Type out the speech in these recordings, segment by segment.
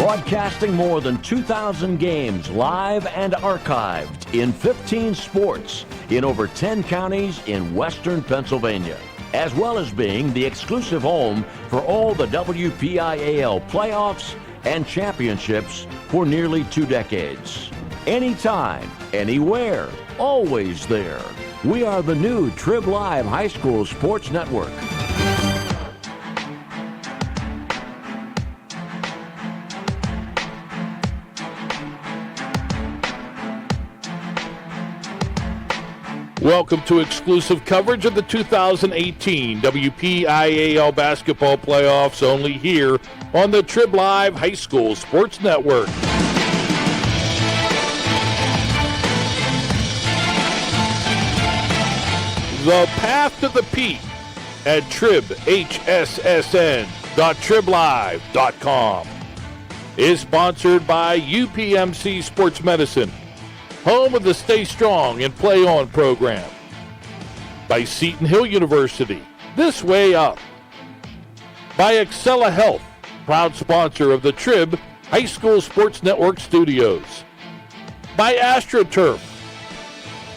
broadcasting more than 2,000 games live and archived in 15 sports in over 10 counties in western Pennsylvania, as well as being the exclusive home for all the WPIAL playoffs and championships for nearly 2 decades. Anytime, anywhere, always there. We are the new Trib Live High School Sports Network. Welcome to exclusive coverage of the 2018 WPIAL basketball playoffs, only here on the Trib Live High School Sports Network. The Path to the Peak at tribhssn.triblive.com is sponsored by UPMC Sports Medicine, home of the Stay Strong and Play On program. By Seton Hill University, This Way Up. By Excella Health, proud sponsor of the Trib High School Sports Network studios. By AstroTurf.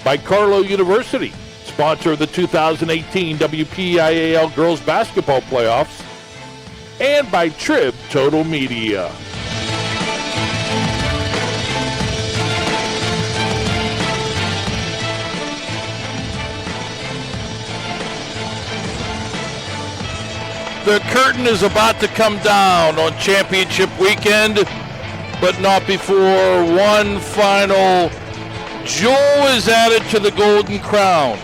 By Carlow University, sponsor of the 2018 WPIAL Girls Basketball Playoffs. And by Trib Total Media. The curtain is about to come down on championship weekend, but not before one final jewel is added to the Golden Crown.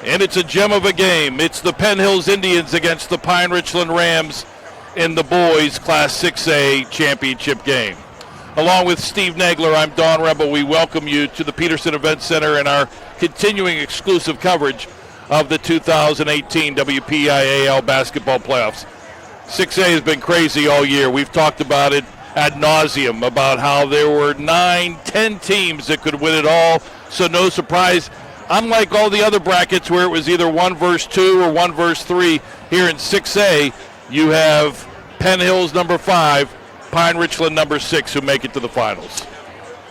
And it's a gem of a game. It's the Penn Hills Indians against the Pine-Richland Rams in the boys Class 6A championship game. Along with Steve Nagler, I'm Don Rebel. We welcome you to the Petersen Events Center and our continuing exclusive coverage of the 2018 WPIAL basketball playoffs. 6A has been crazy all year. We've talked about it ad nauseum, about how there were 9-10 teams that could win it all, so no surprise. Unlike all the other brackets where it was either 1 versus 2 or 1 versus 3, here in 6A, you have Penn Hills number 5, Pine-Richland number 6 who make it to the finals.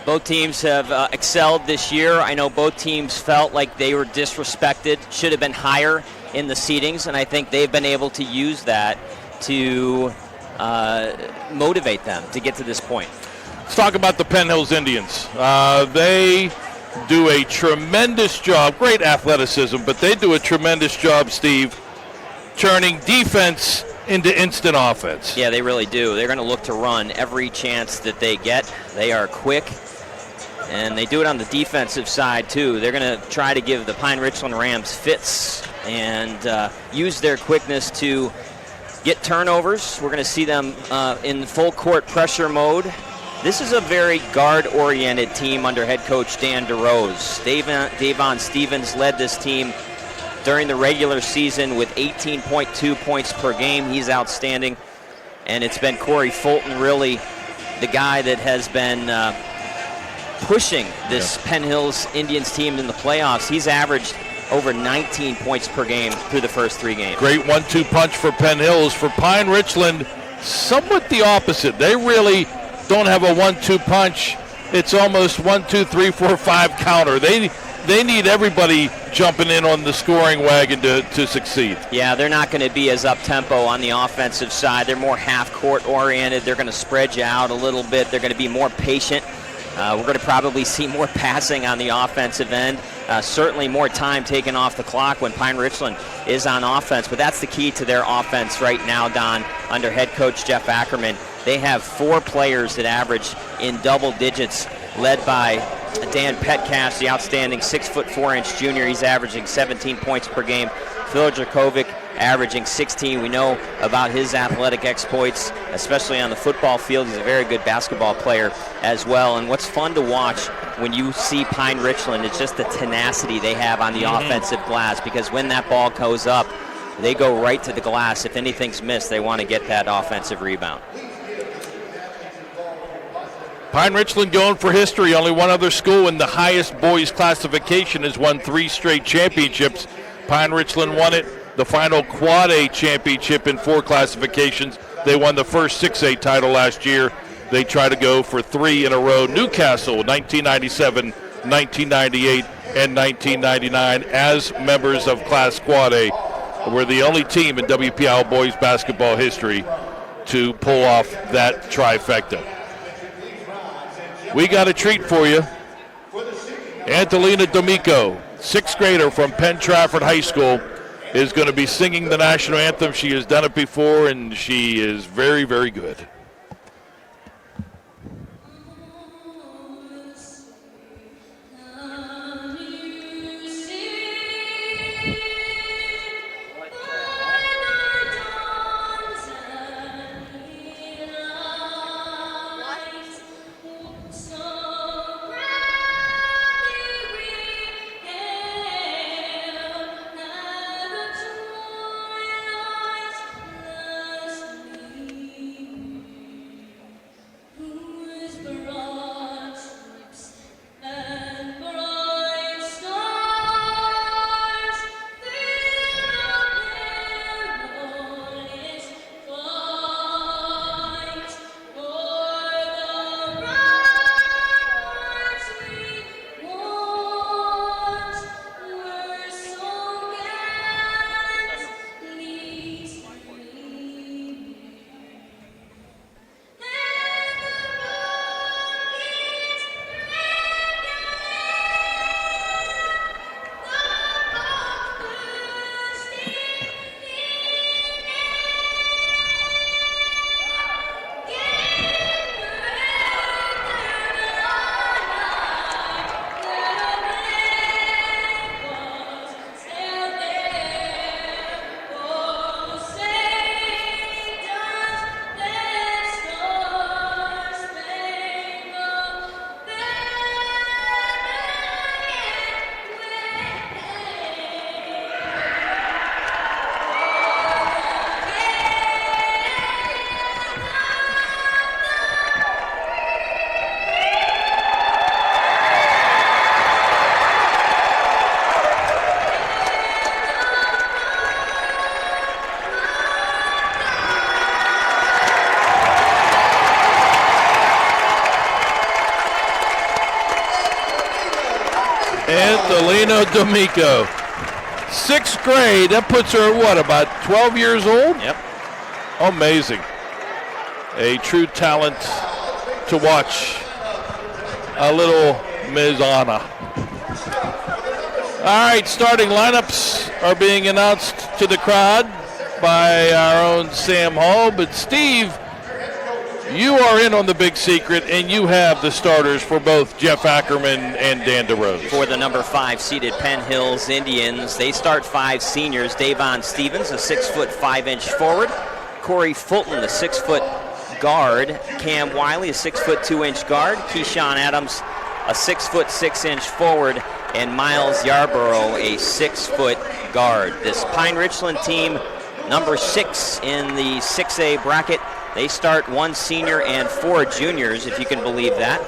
Both teams have excelled this year. I know both teams felt like they were disrespected, should have been higher in the seedings, and I think they've been able to use that to motivate them to get to this point. Let's talk about the Penn Hills Indians. They do a tremendous job, great athleticism, but they do a tremendous job, Steve, turning defense into instant offense. Yeah, they really do. They're going to look to run every chance that they get. They are quick, and they do it on the defensive side, too. They're going to try to give the Pine-Richland Rams fits and use their quickness to get turnovers. We're going to see them in full court pressure mode. This is a very guard-oriented team under head coach Dan DeRose. Davon Stevens led this team during the regular season with 18.2 points per game. He's outstanding. And it's been Corey Fulton, really the guy that has been pushing this Penn Hills Indians team in the playoffs. He's averaged over 19 points per game through the first 3 games. Great 1-2 punch for Penn Hills. For Pine-Richland, somewhat the opposite. They really don't have a 1-2 punch. It's almost 1, 2, 3, 4, 5 counter. They need everybody jumping in on the scoring wagon to succeed. Yeah, they're not going to be as up-tempo on the offensive side. They're more half-court oriented. They're going to spread you out a little bit. They're going to be more patient. We're going to probably see more passing on the offensive end. Certainly more time taken off the clock when Pine-Richland is on offense. But that's the key to their offense right now, Don, under head coach Jeff Ackerman. They have 4 players that average in double digits, led by Dan Petcash, the outstanding 6'4" junior. He's averaging 17 points per game. Phil Dracovic averaging 16. We know about his athletic exploits, especially on the football field. He's a very good basketball player as well. And what's fun to watch when you see Pine-Richland is just the tenacity they have on the offensive glass, because when that ball goes up, they go right to the glass. If anything's missed, they want to get that offensive rebound. Pine-Richland going for history. Only one other school in the highest boys classification has won 3 straight championships. Pine-Richland won it, the final Quad A championship in 4 classifications They won the first 6A title last year. They try to go for 3 in a row. Newcastle, 1997, 1998, and 1999 as members of Class Squad A. We're the only team in WPIAL boys basketball history to pull off that trifecta. We got a treat for you. Antolina D'Amico, 6th grader from Penn Trafford High School, is going to be singing the national anthem. She has done it before, and she is very, very good. Antolina D'Amico, 6th grade. That puts her at what, about 12 years old? Yep. Amazing. A true talent to watch. A little Ms. Anna. All right, starting lineups are being announced to the crowd by our own Sam Hall. But Steve, you are in on the big secret, and you have the starters for both Jeff Ackerman and Dan DeRose. For the number 5 seeded Penn Hills Indians, they start 5 seniors. Davon Stevens, a 6-foot 5-inch forward. Corey Fulton, the 6-foot guard. Cam Wiley, a 6-foot 2-inch guard. Keyshawn Adams, a 6-foot 6-inch forward. And Miles Yarborough, a 6-foot guard. This Pine-Richland team, number 6 in the 6A bracket. They start 1 senior and 4 juniors, if you can believe that.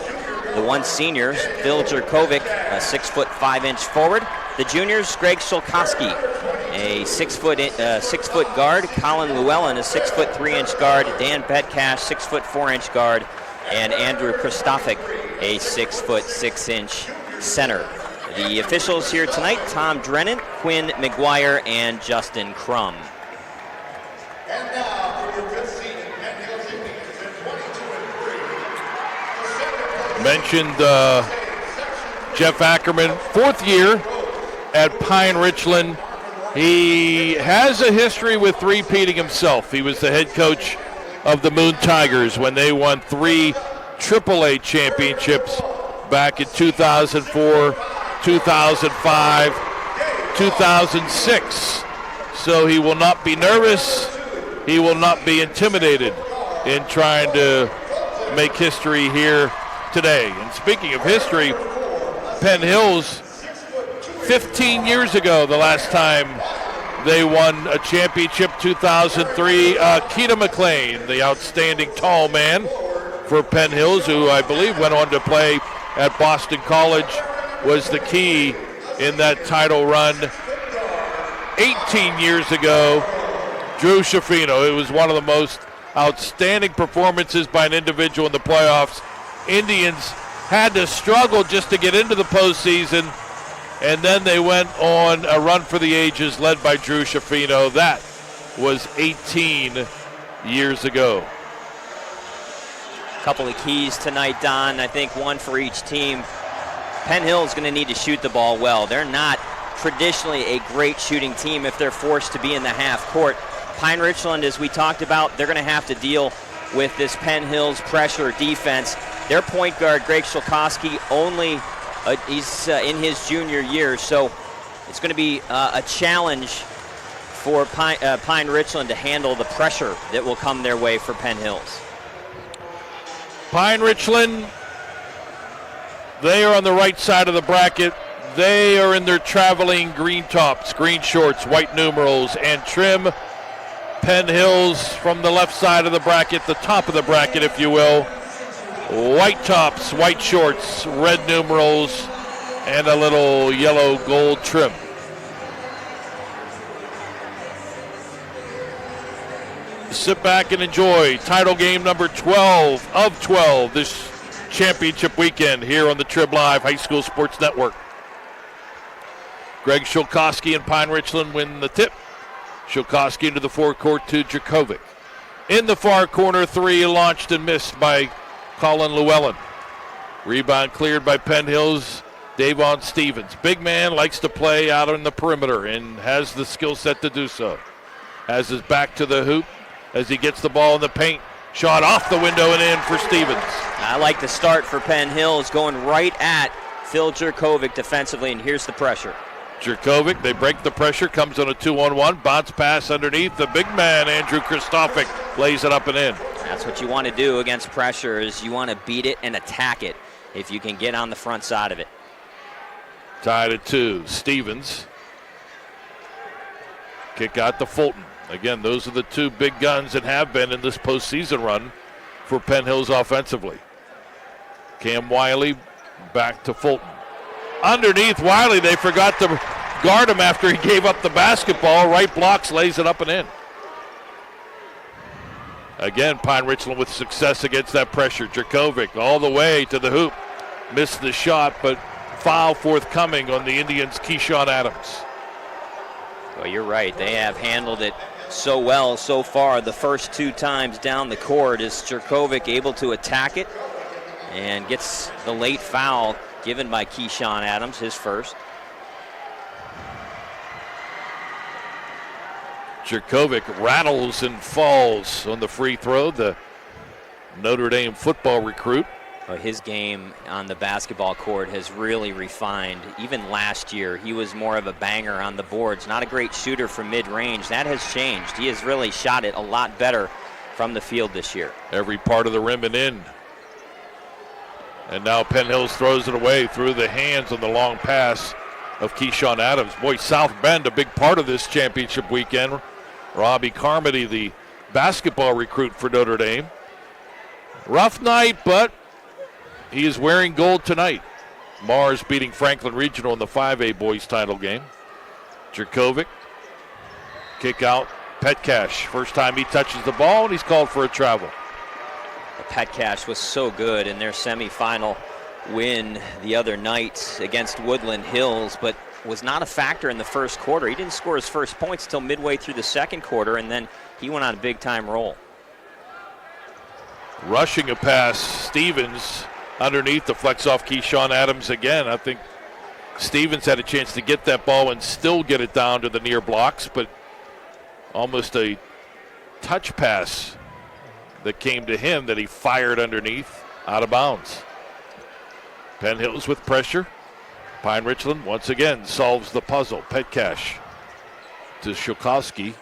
The 1 senior, Phil Jerkovic, a 6-foot 5-inch forward. The juniors, Greg Solkowski, a 6-foot guard. Colin Llewellyn, a 6-foot 3-inch guard. Dan Petcash, 6-foot 4-inch guard. And Andrew Christofik, a 6-foot 6-inch center. The officials here tonight, Tom Drennan, Quinn McGuire, and Justin Crum. And now for your fifth seed, Penn Hills Indians at 22-3. Mentioned Jeff Ackerman, 4th year at Pine-Richland. He has a history with three-peating himself. He was the head coach of the Moon Tigers when they won 3 AAA championships back in 2004, 2005, 2006. So he will not be nervous. He will not be intimidated in trying to make history here today. And speaking of history, Penn Hills, 15 years ago, the last time they won a championship, 2003. Keita McLean, the outstanding tall man for Penn Hills, who I believe went on to play at Boston College, was the key in that title run. 18 years ago, Drew Schiaffino. It was one of the most outstanding performances by an individual in the playoffs. Indians had to struggle just to get into the postseason, and then they went on a run for the ages led by Drew Schiaffino. That was 18 years ago. A couple of keys tonight, Don. I think one for each team. Penn Hill is going to need to shoot the ball well. They're not traditionally a great shooting team if they're forced to be in the half court. Pine-Richland, as we talked about, they're going to have to deal with this Penn Hill's pressure defense. Their point guard, Greg Shulkowski, he's in his junior year, so it's going to be a challenge for Pine-Richland to handle the pressure that will come their way for Penn Hills. Pine-Richland, they are on the right side of the bracket. They are in their traveling green tops, green shorts, white numerals, and trim. Penn Hills from the left side of the bracket, the top of the bracket, if you will. White tops, white shorts, red numerals, and a little yellow gold trim. Sit back and enjoy title game number 12 of 12 this championship weekend here on the Trib Live High School Sports Network. Greg Shulkowski and Pine-Richland win the tip. Shulkowski into the forecourt to Dracovic. In the far corner, three launched and missed by Colin Llewellyn. Rebound cleared by Penn Hills, Davon Stevens. Big man likes to play out on the perimeter and has the skill set to do so. Has his back to the hoop as he gets the ball in the paint. Shot off the window and in for Stevens. I like the start for Penn Hills, going right at Phil Dracovic defensively, and here's the pressure. Dracovic, they break the pressure, comes on a 2-on-1, bounce pass underneath. The big man, Andrew Kristofic, lays it up and in. That's what you want to do against pressure, is you want to beat it and attack it if you can get on the front side of it. Tied at 2. Stevens. Kick out to Fulton. Again, those are the two big guns that have been in this postseason run for Penn Hills offensively. Cam Wiley back to Fulton. Underneath Wiley, they forgot to guard him after he gave up the basketball. Right blocks, lays it up and in. Again, Pine-Richland with success against that pressure. Dracovic all the way to the hoop. Missed the shot, but foul forthcoming on the Indians' Keyshawn Adams. Well, you're right. They have handled it so well so far. The first two times down the court is Dracovic able to attack it and gets the late foul given by Keyshawn Adams, his first. Dracovic rattles and falls on the free throw, the Notre Dame football recruit. Well, his game on the basketball court has really refined. Even last year, he was more of a banger on the boards. Not a great shooter from mid-range. That has changed. He has really shot it a lot better from the field this year. Every part of the rim and in. And now Penn Hills throws it away through the hands on the long pass of Keyshawn Adams. Boy, South Bend, a big part of this championship weekend. Robbie Carmody, the basketball recruit for Notre Dame. Rough night, but he is wearing gold tonight. Mars beating Franklin Regional in the 5A boys title game. Dracovic, kick out, Petcash. First time he touches the ball, and he's called for a travel. Petcash was so good in their semifinal win the other night against Woodland Hills, but was not a factor in the first quarter. He didn't score his first points until midway through the second quarter, and then he went on a big-time roll. Rushing a pass, Stevens underneath, deflects off Keyshawn Adams again. I think Stevens had a chance to get that ball and still get it down to the near blocks, but almost a touch pass that came to him that he fired underneath, out of bounds. Penn Hills with pressure. Pine-Richland once again solves the puzzle. Petcash to Shulkowski.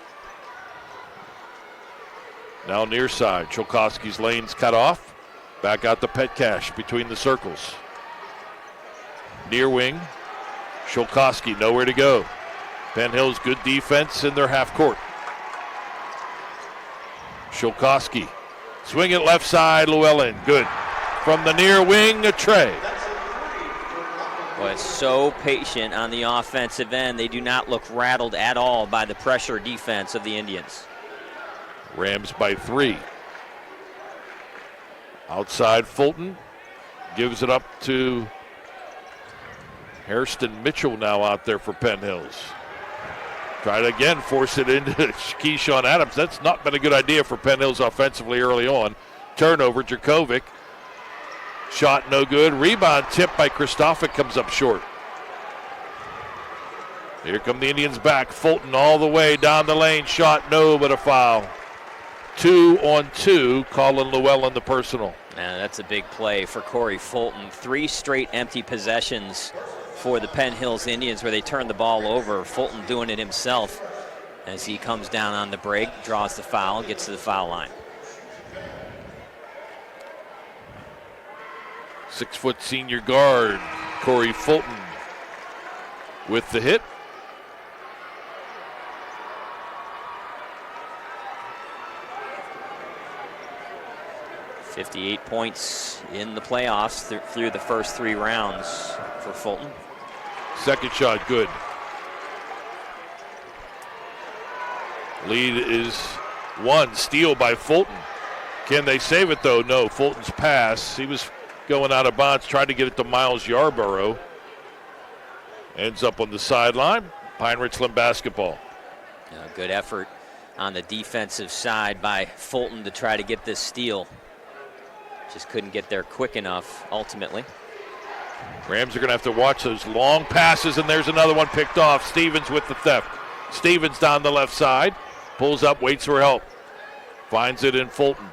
Now near side. Shulkowski's lane's cut off. Back out to Petcash between the circles. Near wing. Shulkowski nowhere to go. Penn Hills good defense in their half court. Shulkowski. Swing it left side, Llewellyn. Good. From the near wing, a Trey. Was so patient on the offensive end. They do not look rattled at all by the pressure defense of the Indians. Rams by 3. Outside Fulton gives it up to Hairston Mitchell now out there for Penn Hills. Try to again force it into Keyshawn Adams. That's not been a good idea for Penn Hills offensively early on. Turnover, Jerkovic. Shot no good. Rebound tipped by Kristofic comes up short. Here come the Indians back. Fulton all the way down the lane. Shot no, but a foul. 2-on-2. Colin Llewellyn the personal. Now that's a big play for Corey Fulton. 3 straight empty possessions for the Penn Hills Indians where they turn the ball over. Fulton doing it himself as he comes down on the break, draws the foul, gets to the foul line. 6-foot senior guard Corey Fulton with the hit. .58 points in the playoffs through the first 3 rounds for Fulton. Second shot good. Lead is 1. Steal by Fulton. Can they save it though? No. Fulton's pass. He was going out of bounds, tried to get it to Miles Yarborough. Ends up on the sideline. Pine-Richland basketball. Good effort on the defensive side by Fulton to try to get this steal. Just couldn't get there quick enough ultimately. Rams are going to have to watch those long passes, and there's another one picked off. Stevens with the theft. Stevens down the left side. Pulls up, waits for help. Finds it in Fulton.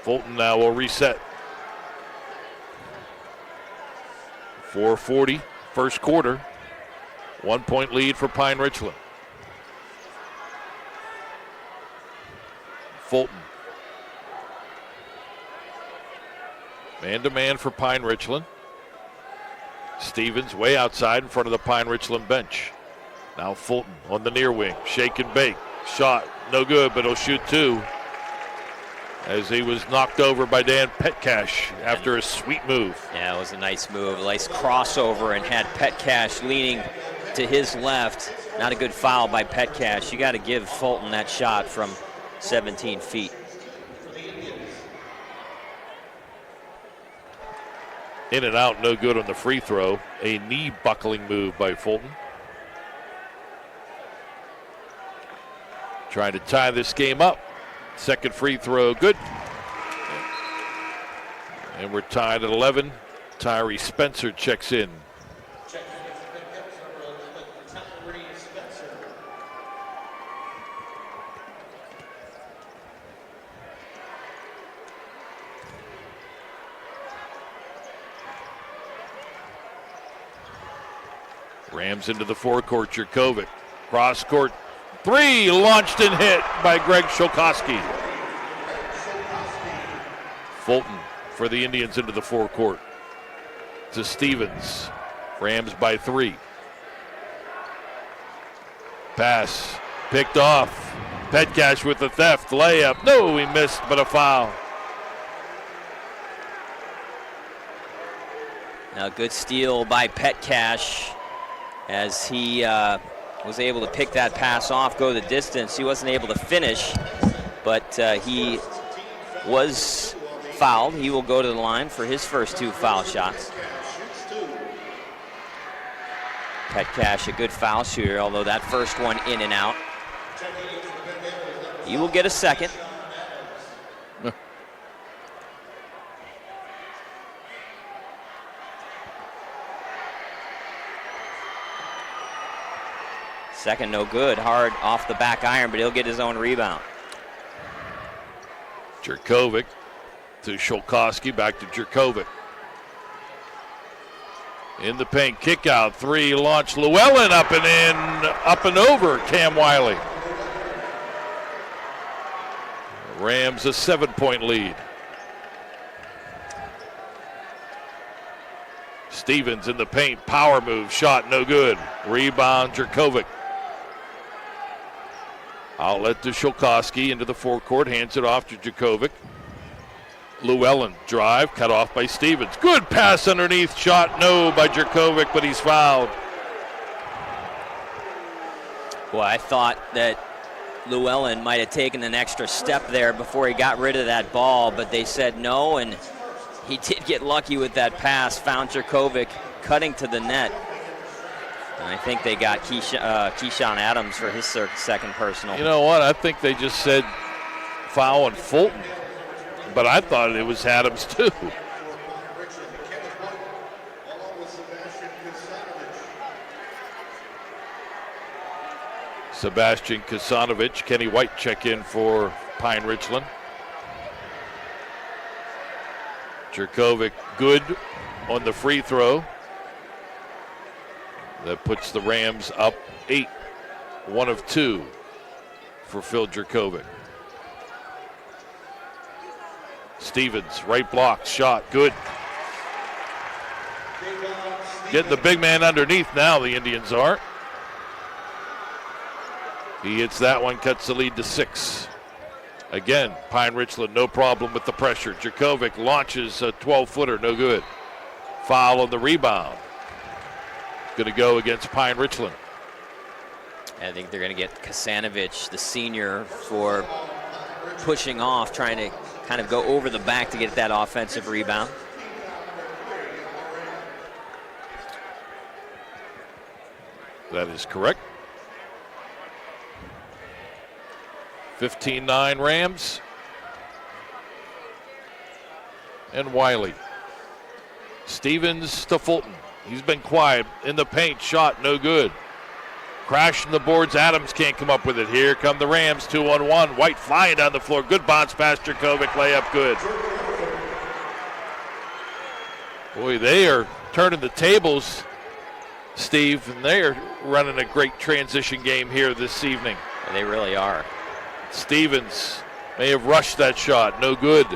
Fulton now will reset. 4:40, first quarter. 1-point lead for Pine-Richland. Fulton. Man-to-man for Pine-Richland. Stevens way outside in front of the Pine-Richland bench. Now Fulton on the near wing. Shake and bake. Shot no good, but he'll shoot 2. As he was knocked over by Dan Petcash after a sweet move. Yeah, it was a nice move. A nice crossover and had Petcash leaning to his left. Not a good foul by Petcash. You got to give Fulton that shot from 17 feet. In and out, no good on the free throw. A knee buckling move by Fulton. Trying to tie this game up. Second free throw, good. And we're tied at 11. Tyree Spencer checks in. Rams into the forecourt, Jerkovic. Cross court, 3, launched and hit by Greg Shokowski. Fulton for the Indians into the forecourt. To Stevens. Rams by 3. Pass picked off. Petcash with the theft. Layup. No, he missed, but a foul. Now, good steal by Petcash as he was able to pick that pass off, go the distance. He wasn't able to finish, but he was fouled. He will go to the line for his first 2 foul shots. Petcash, a good foul shooter, although that first one in and out. He will get a second. Second no good, hard off the back iron, but he'll get his own rebound. Jerkovic to Shokowski, back to Jerkovic. In the paint, kick out, 3, launch, Llewellyn up and in, up and over Cam Wiley. Rams a 7-point lead. Stevens in the paint, power move, shot no good. Rebound, Jerkovic. Outlet to Shokowski into the forecourt, hands it off to Jerkovic. Llewellyn, drive, cut off by Stevens. Good pass underneath, shot no by Jerkovic, but he's fouled. Well, I thought that Llewellyn might have taken an extra step there before he got rid of that ball, but they said no, and he did get lucky with that pass, found Jerkovic cutting to the net. And I think they got Keyshawn Adams for his second personal. You know what? I think they just said foul on Fulton, but I thought it was Adams too. Sebastian Kasanovic, Kenny White check in for Pine-Richland. Jerkovic good on the free throw. That puts the Rams up 8, 1 of 2 for Phil Jerkovic. Stevens, right block, shot, good. Getting the big man underneath now, the Indians are. He hits that one, cuts the lead to 6. Again, Pine-Richland, no problem with the pressure. Jerkovic launches a 12-footer, no good. Foul on the rebound. Going to go against Pine-Richland. I think they're going to get Kasanovic, the senior, for pushing off, trying to kind of go over the back to get that offensive rebound. That is correct. 15-9 Rams. And Wiley. Stevens to Fulton. He's been quiet in the paint. Shot no good. Crashing the boards. Adams can't come up with it. Here come the Rams. 2-on-1. White flying down the floor. Good bounce pass. Jerkovic layup good. Boy, they are turning the tables, Steve, and they are running a great transition game here this evening. They really are. Stevens may have rushed that shot. No good.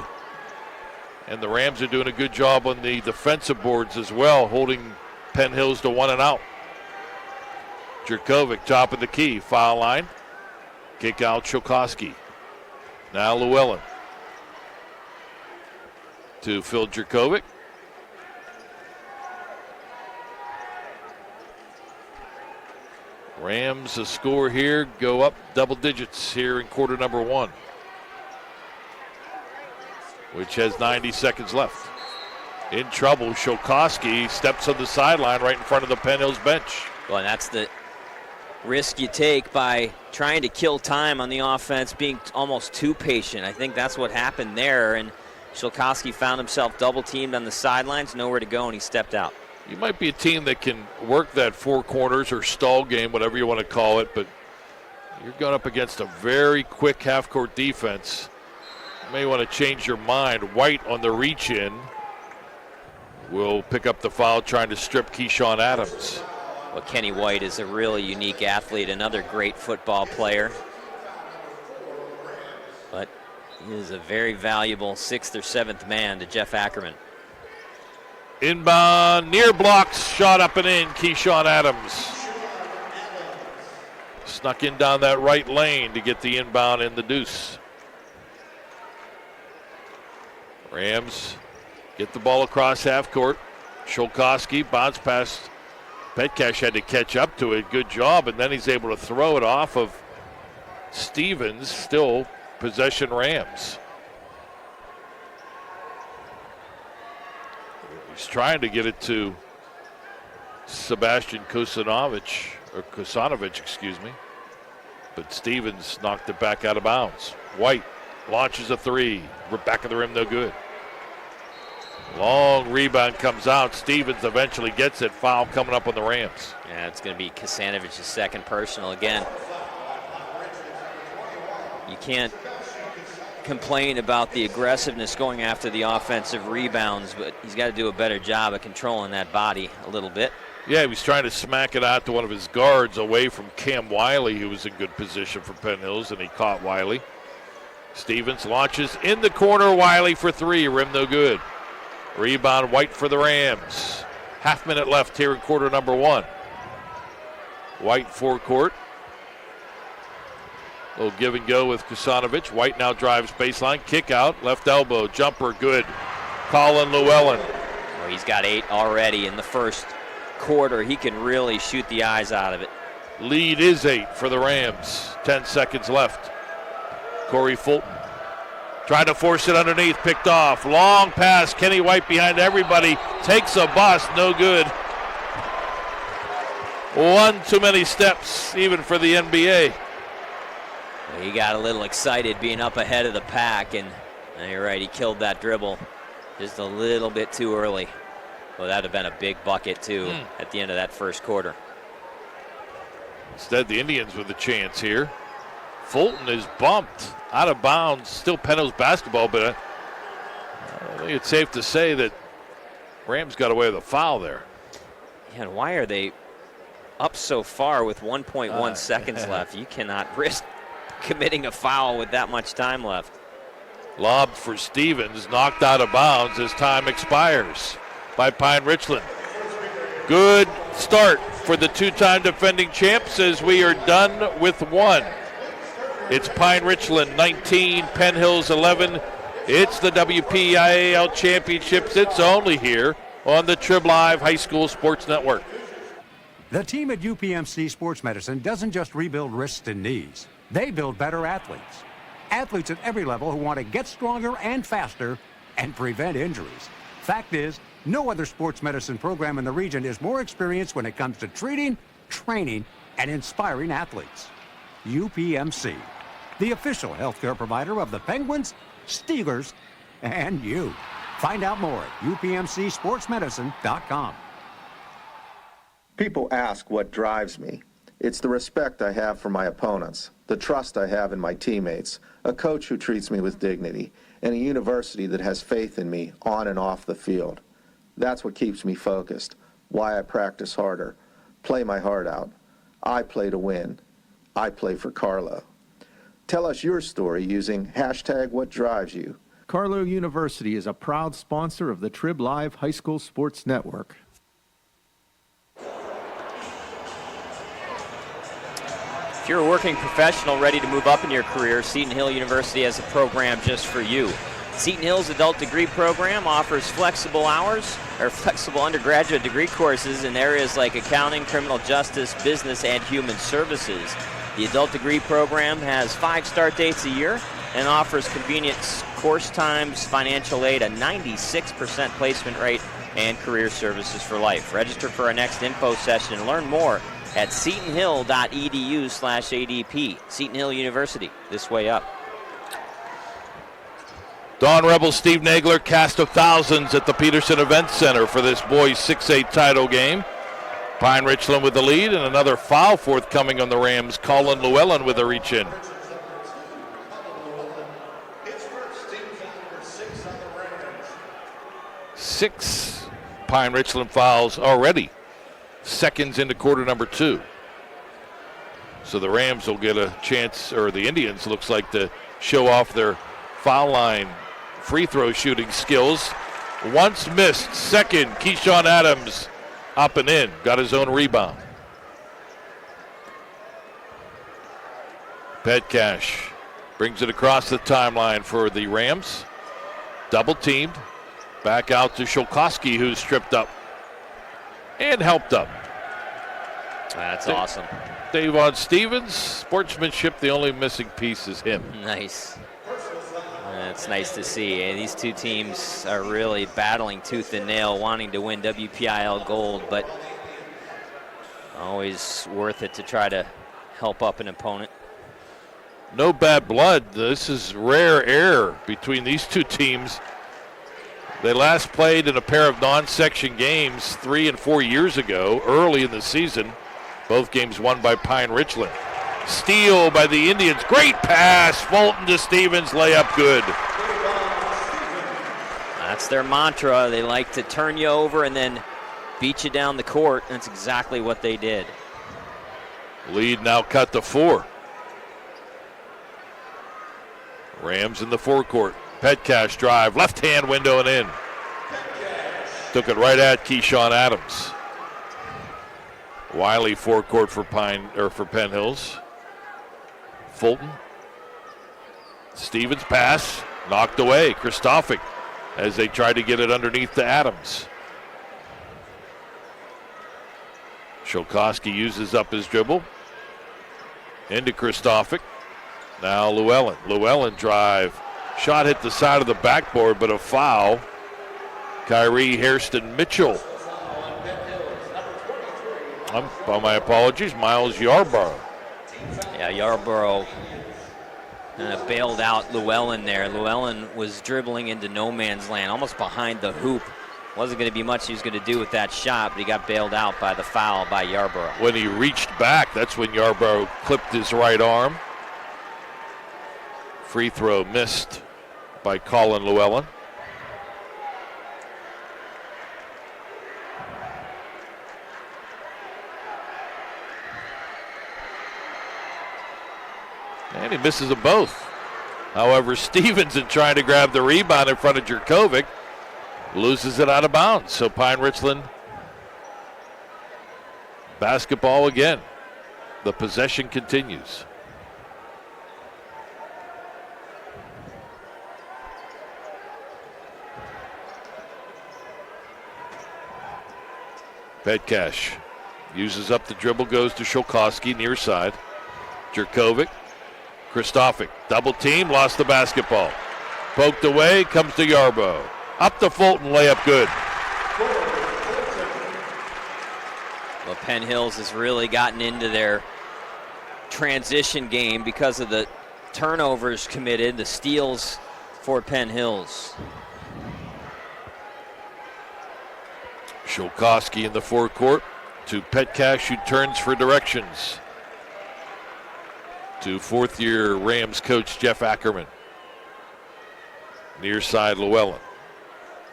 And the Rams are doing a good job on the defensive boards as well, holding Penn Hills to 1 and out. Jerkovic, top of the key, foul line. Kick out Chilkowski. Now Llewellyn to Phil Jerkovic. Rams a score here, go up double digits here in quarter number 1, which has 90 seconds left. In trouble, Chilkowski steps on the sideline right in front of the Penn Hills bench. Well, and that's the risk you take by trying to kill time on the offense, being almost too patient. I think that's what happened there, and Chilkowski found himself double teamed on the sidelines, nowhere to go, and he stepped out. You might be a team that can work that 4 corners or stall game, whatever you want to call it, but you're going up against a very quick half-court defense. You may want to change your mind. White on the reach-in will pick up the foul, trying to strip Keyshawn Adams. Well, Kenny White is a really unique athlete, another great football player. But he is a very valuable 6th or 7th man to Jeff Ackerman. Inbound, near blocks, shot up and in, Keyshawn Adams. Snuck in down that right lane to get the inbound in the deuce. Rams get the ball across half court. Chilkowski, bounce pass. Petcash had to catch up to it, good job, and then he's able to throw it off of Stevens, still possession Rams. He's trying to get it to Sebastian Kasanovic, but Stevens knocked it back out of bounds. White launches a 3, back of the rim, no good. Long rebound comes out. Stevens eventually gets it. Foul coming up on the Rams. Yeah, it's going to be Kasanovic's second personal again. You can't complain about the aggressiveness going after the offensive rebounds, but he's got to do a better job of controlling that body a little bit. Yeah, he was trying to smack it out to one of his guards away from Cam Wiley, who was in good position for Penn Hills, and he caught Wiley. Stevens launches in the corner. Wiley for 3, rim no good. Rebound White for the Rams. Half minute left here in quarter number 1. White forecourt. Little give and go with Kasanovic. White now drives baseline, kick out, left elbow, jumper, good. Colin Llewellyn. Well, he's got 8 already in the first quarter. He can really shoot the eyes out of it. Lead is 8 for the Rams. 10 seconds left. Corey Fulton Tried to force it underneath, picked off. Long pass, Kenny White behind everybody. Takes a bust, no good. One too many steps, even for the NBA. He got a little excited being up ahead of the pack, and you're right, he killed that dribble just a little bit too early. Well, that would have been a big bucket, too, at the end of that first quarter. Instead, the Indians with a chance here. Fulton is bumped out of bounds. Still Penn Hills basketball, but I think it's safe to say that Rams got away with a foul there. Yeah, and why are they up so far with 1.1 seconds left? You cannot risk committing a foul with that much time left. Lobbed for Stevens, knocked out of bounds as time expires by Pine-Richland. Good start for the two-time defending champs as we are done with one. It's Pine-Richland 19, Penn Hills 11. It's the WPIAL Championships. It's only here on the Trib Live High School Sports Network. The team at UPMC Sports Medicine doesn't just rebuild wrists and knees. They build better athletes. Athletes at every level who want to get stronger and faster and prevent injuries. Fact is, no other sports medicine program in the region is more experienced when it comes to treating, training, and inspiring athletes. UPMC, the official healthcare provider of the Penguins, Steelers, and you. Find out more at upmcsportsmedicine.com. People ask what drives me. It's the respect I have for my opponents, the trust I have in my teammates, a coach who treats me with dignity, and a university that has faith in me on and off the field. That's what keeps me focused, why I practice harder, play my heart out. I play to win. I play for Carlo. Tell us your story using #WhatDriveYou. Carlo University is a proud sponsor of the Trib Live High School Sports Network. If you're a working professional ready to move up in your career, Seton Hill University has a program just for you. Seton Hill's adult degree program offers flexible hours or flexible undergraduate degree courses in areas like accounting, criminal justice, business, and human services. The adult degree program has 5 start dates a year and offers convenient course times, financial aid, a 96% placement rate, and career services for life. Register for our next info session and learn more at setonhill.edu/ADP. Seton Hill University, this way up. Dawn Rebel Steve Nagler, cast of thousands at the Petersen Events Center for this boys 6A title game. Pine-Richland with the lead, and another foul forthcoming on the Rams. Colin Llewellyn with a reach-in. Six Pine-Richland fouls already. Seconds into quarter number 2. So the Rams will get a chance, or the Indians looks like, to show off their foul line free throw shooting skills. Once missed, second, Keyshawn Adams up and in, got his own rebound. Petcash brings it across the timeline for the Rams. Double teamed, back out to Shulkowski, who's tripped up and helped up. That's awesome. Davon Stevens, sportsmanship, the only missing piece is him. Nice. That's nice to see. And these two teams are really battling tooth and nail, wanting to win WPIAL gold, but always worth it to try to help up an opponent. No bad blood. This is rare air between these two teams. They last played in a pair of non-section games 3 and 4 years ago, early in the season. Both games won by Pine-Richland. Steal by the Indians. Great pass. Fulton to Stevens. Layup good. That's their mantra. They like to turn you over and then beat you down the court. That's exactly what they did. Lead now cut to 4. Rams in the forecourt. Petcash drive. Left hand window and in. Took it right at Keyshawn Adams. Wiley forecourt for Penn Hills. Fulton. Stevens pass. Knocked away. Christophic as they tried to get it underneath to Adams. Shulkowski uses up his dribble. Into Christophic. Now Llewellyn. Llewellyn drive. Shot hit the side of the backboard, but a foul. Kyrie Hairston Mitchell. My apologies, Miles Yarborough. Yeah, Yarborough bailed out Llewellyn there. Llewellyn was dribbling into no man's land, almost behind the hoop. Wasn't going to be much he was going to do with that shot, but he got bailed out by the foul by Yarborough. When he reached back, that's when Yarborough clipped his right arm. Free throw missed by Colin Llewellyn. And he misses them both. However, Stevenson trying to grab the rebound in front of Jurkovic loses it out of bounds. So Pine-Richland basketball again. The possession continues. Petcash uses up the dribble, goes to Shulkowski near side. Jurkovic, Kristofic, double team, lost the basketball. Poked away, comes to Yarborough. Up to Fulton, layup good. Well, Penn Hills has really gotten into their transition game because of the turnovers committed, the steals for Penn Hills. Shulkowski in the forecourt to Petcash, who turns for directions to fourth-year Rams coach Jeff Ackerman. Near side Llewellyn.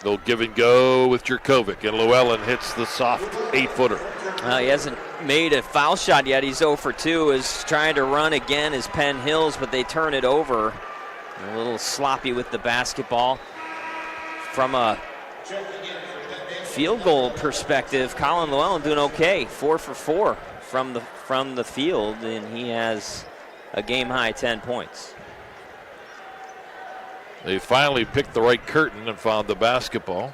They'll give and go with Jurkovic, and Llewellyn hits the soft 8-footer. He hasn't made a foul shot yet. He's 0 for 2. Is trying to run again as Penn Hills, but they turn it over. A little sloppy with the basketball. From a field goal perspective, Colin Llewellyn doing okay. 4 for 4 from the field, and he has a game-high 10 points. They finally picked the right curtain and found the basketball.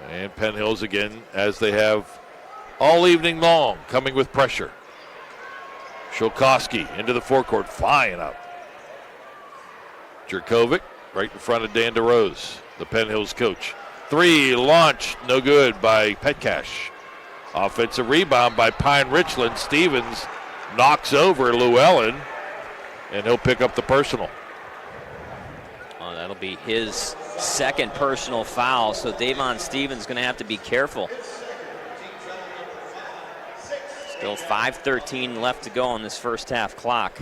And Penn Hills again, as they have all evening long, coming with pressure. Shulkowski into the forecourt, flying up. Jurkovic right in front of Dan DeRose, the Penn Hills coach. 3 launched, no good by Petcash. Offensive rebound by Pine-Richland. Stevens knocks over Llewellyn, and he'll pick up the personal. Oh, that'll be his second personal foul, so Davon Stevens going to have to be careful. Still 5:13 left to go on this first half clock.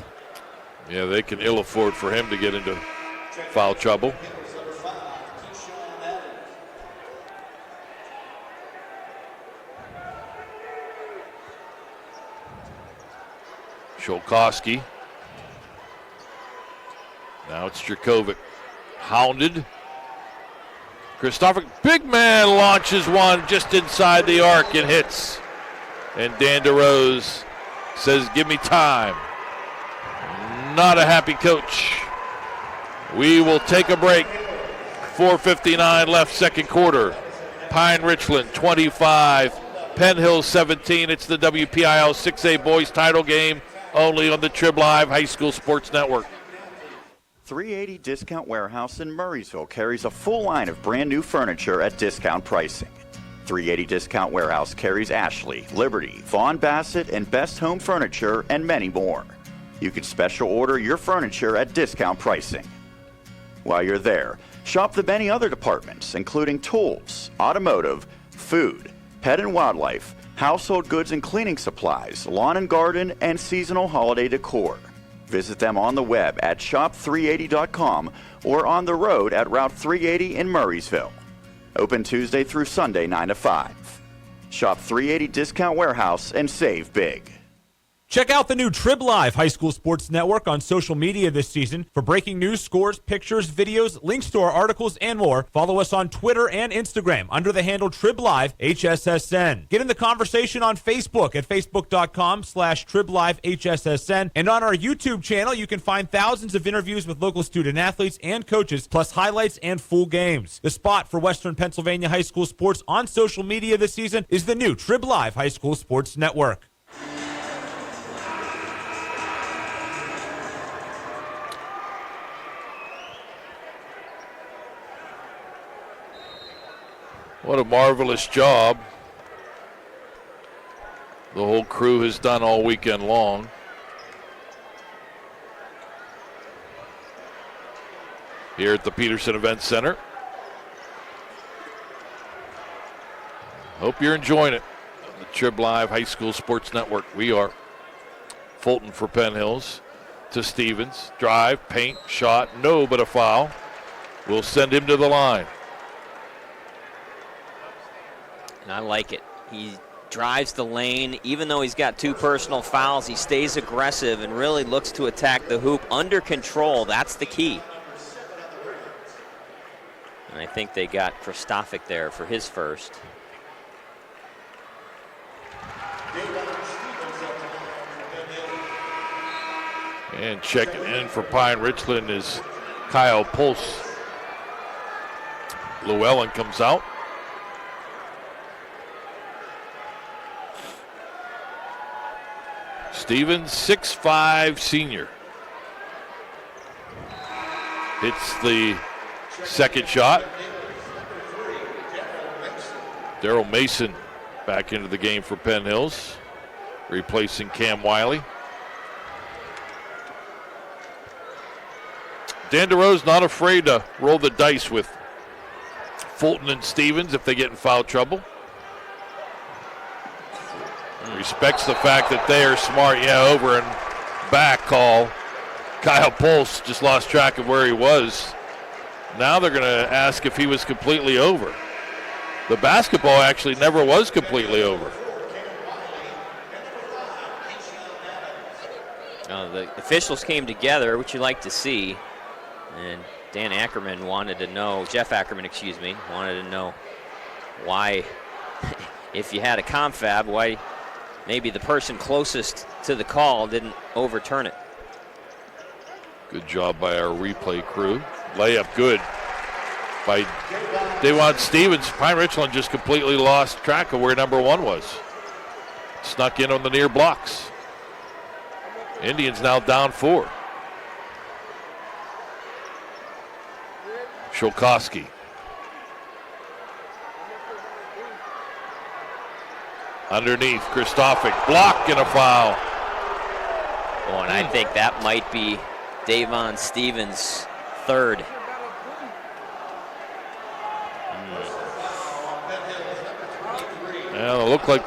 Yeah, they can ill afford for him to get into foul trouble. Shulkowski. Now it's Jurkovic. Hounded. Kristofic, big man, launches one just inside the arc and hits. And Dan DeRose says, give me time. Not a happy coach. We will take a break. 4:59 left, second quarter. Pine-Richland 25, Penn Hills 17. It's the WPIAL 6A boys title game, only on the Trib Live High School Sports Network. 380 Discount Warehouse in Murraysville carries a full line of brand new furniture at discount pricing. 380 Discount Warehouse carries Ashley, Liberty, Vaughn Bassett, and Best Home Furniture, and many more. You can special order your furniture at discount pricing. While you're there, shop the many other departments, including tools, automotive, food, pet and wildlife, household goods and cleaning supplies, lawn and garden, and seasonal holiday decor. Visit them on the web at shop380.com or on the road at Route 380 in Murraysville. Open Tuesday through Sunday 9 to 5. Shop 380 Discount Warehouse and save big. Check out the new Trib Live High School Sports Network on social media this season for breaking news, scores, pictures, videos, links to our articles, and more. Follow us on Twitter and Instagram under the handle Trib Live HSSN. Get in the conversation on Facebook at facebook.com/Trib Live HSSN. And on our YouTube channel, you can find thousands of interviews with local student athletes and coaches, plus highlights and full games. The spot for Western Pennsylvania high school sports on social media this season is the new Trib Live High School Sports Network. What a marvelous job the whole crew has done all weekend long. Here at the Petersen Events Center. Hope you're enjoying it. The Trib Live High School Sports Network. We are. Fulton for Penn Hills to Stevens. Drive, paint, shot, no, but a foul. We'll send him to the line. And I like it. He drives the lane. Even though he's got 2 personal fouls, he stays aggressive and really looks to attack the hoop under control. That's the key. And I think they got Kristofic there for his first. And checking in for Pine-Richland is Kyle Pulse. Llewellyn comes out. Stevens, 6'5" senior. Hits the second shot. Daryl Mason back into the game for Penn Hills, replacing Cam Wiley. Dan DeRoe's not afraid to roll the dice with Fulton and Stevens if they get in foul trouble. Respects the fact that they are smart. Yeah, over and back call. Kyle Pulse just lost track of where he was. Now they're going to ask if he was completely over. The basketball actually never was completely over. The officials came together, which you like to see. And Dan Ackerman wanted to know, Jeff Ackerman, excuse me, wanted to know why, if you had a confab, why maybe the person closest to the call didn't overturn it. Good job by our replay crew. Layup good by Dawan Stevens. Pine-Richland just completely lost track of where number 1 was. Snuck in on the near blocks. Indians now down 4. Shulkowski. Underneath, Kristofic, block and a foul. Oh, and I think that might be Davon Stevens' third. Well, it looked like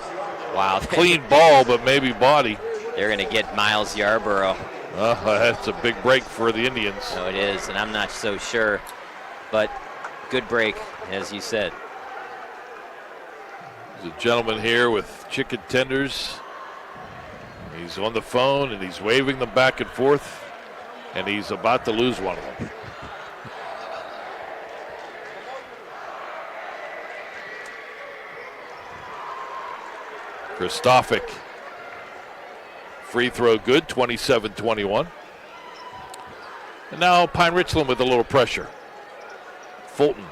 clean ball, but maybe body. They're going to get Miles Yarborough. That's a big break for the Indians. No, it is, and I'm not so sure. But good break, as you said. There's a gentleman here with chicken tenders. He's on the phone, and he's waving them back and forth, and he's about to lose one of them. Kristofic. Free throw good, 27-21. And now Pine-Richland with a little pressure. Fulton.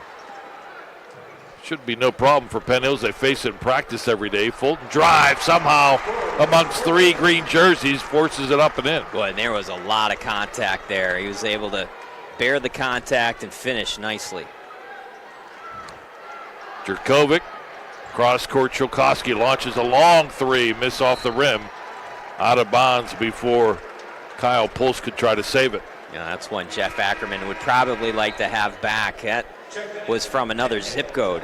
Should be no problem for Penn Hills. They face it in practice every day. Fulton drives somehow amongst 3 green jerseys, forces it up and in. Boy, and there was a lot of contact there. He was able to bear the contact and finish nicely. Jerkovic, cross-court. Shulkowski launches a long 3, miss off the rim. Out of bounds before Kyle Pulse could try to save it. Yeah, that's one Jeff Ackerman would probably like to have back. That was from another zip code.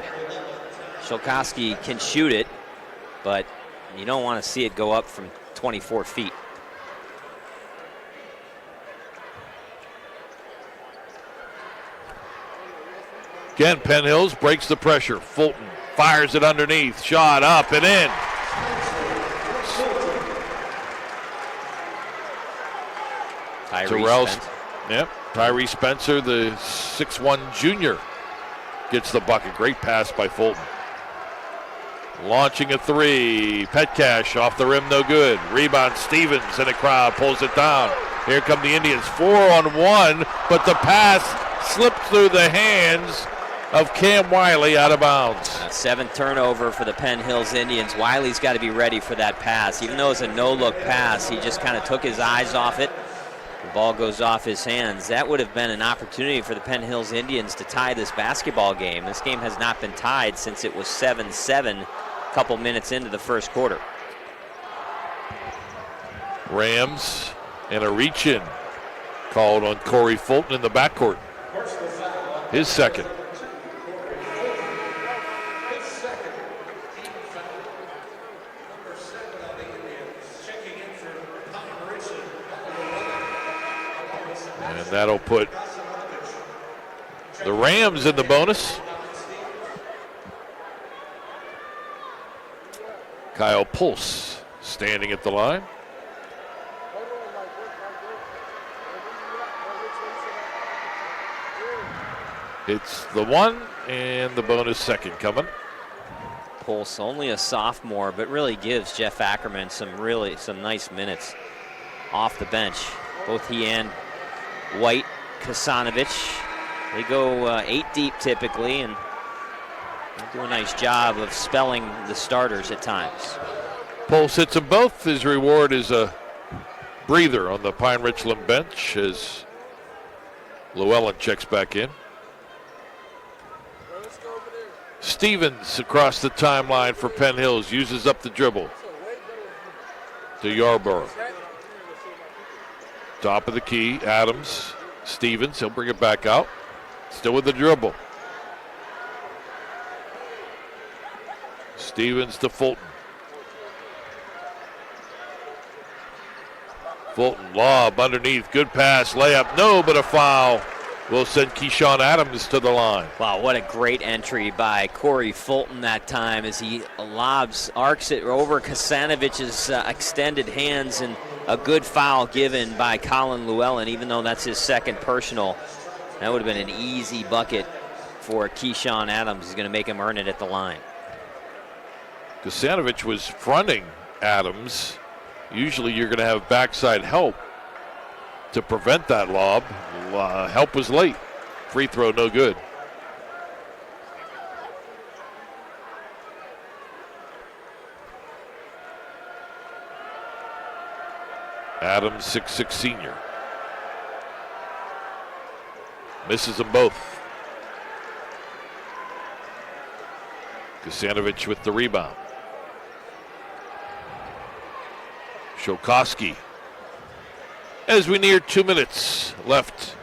Shulkowski can shoot it, but you don't want to see it go up from 24 feet. Again, Penn Hills breaks the pressure. Fulton fires it underneath. Shot up and in. Tyree Spencer, the 6'1" junior, gets the bucket. Great pass by Fulton. Launching a 3. Petcash off the rim, no good. Rebound Stevens, and the crowd pulls it down. Here come the Indians, 4-on-1, but the pass slipped through the hands of Cam Wiley, out of bounds. 7th turnover for the Penn Hills Indians. Wiley's got to be ready for that pass. Even though it's a no-look pass, he just kind of took his eyes off it The ball goes off his hands. That would have been an opportunity for the Penn Hills Indians to tie this basketball game. This game has not been tied since it was 7-7 a couple minutes into the first quarter. Rams and a reach-in called on Corey Fulton in the backcourt. His second. And that'll put the Rams in the bonus. Kyle Pulse standing at the line. It's the one and the bonus second coming. Pulse, only a sophomore, but really gives Jeff Ackerman some nice minutes off the bench. Both he and White, Kasanovic, they go 8 deep typically, and they do a nice job of spelling the starters at times. Pulse hits them both. His reward is a breather on the Pine-Richland bench as Llewellyn checks back in. Stevens across the timeline for Penn Hills, uses up the dribble to Yarborough. Top of the key, Adams, Stevens, he'll bring it back out. Still with the dribble. Stevens to Fulton. Fulton, lob underneath, good pass, layup, no, but a foul will send Keyshawn Adams to the line. Wow, what a great entry by Corey Fulton that time as he arcs it over Kasanovic's extended hands, and a good foul given by Colin Llewellyn, even though that's his second personal. That would have been an easy bucket for Keyshawn Adams. He's going to make him earn it at the line. Kasanovic was fronting Adams. Usually you're going to have backside help to prevent that lob. Help was late. Free throw no good. Adams, 6'6" senior. Misses them both. Kasanovic with the rebound. Shokoski. As we near 2 minutes left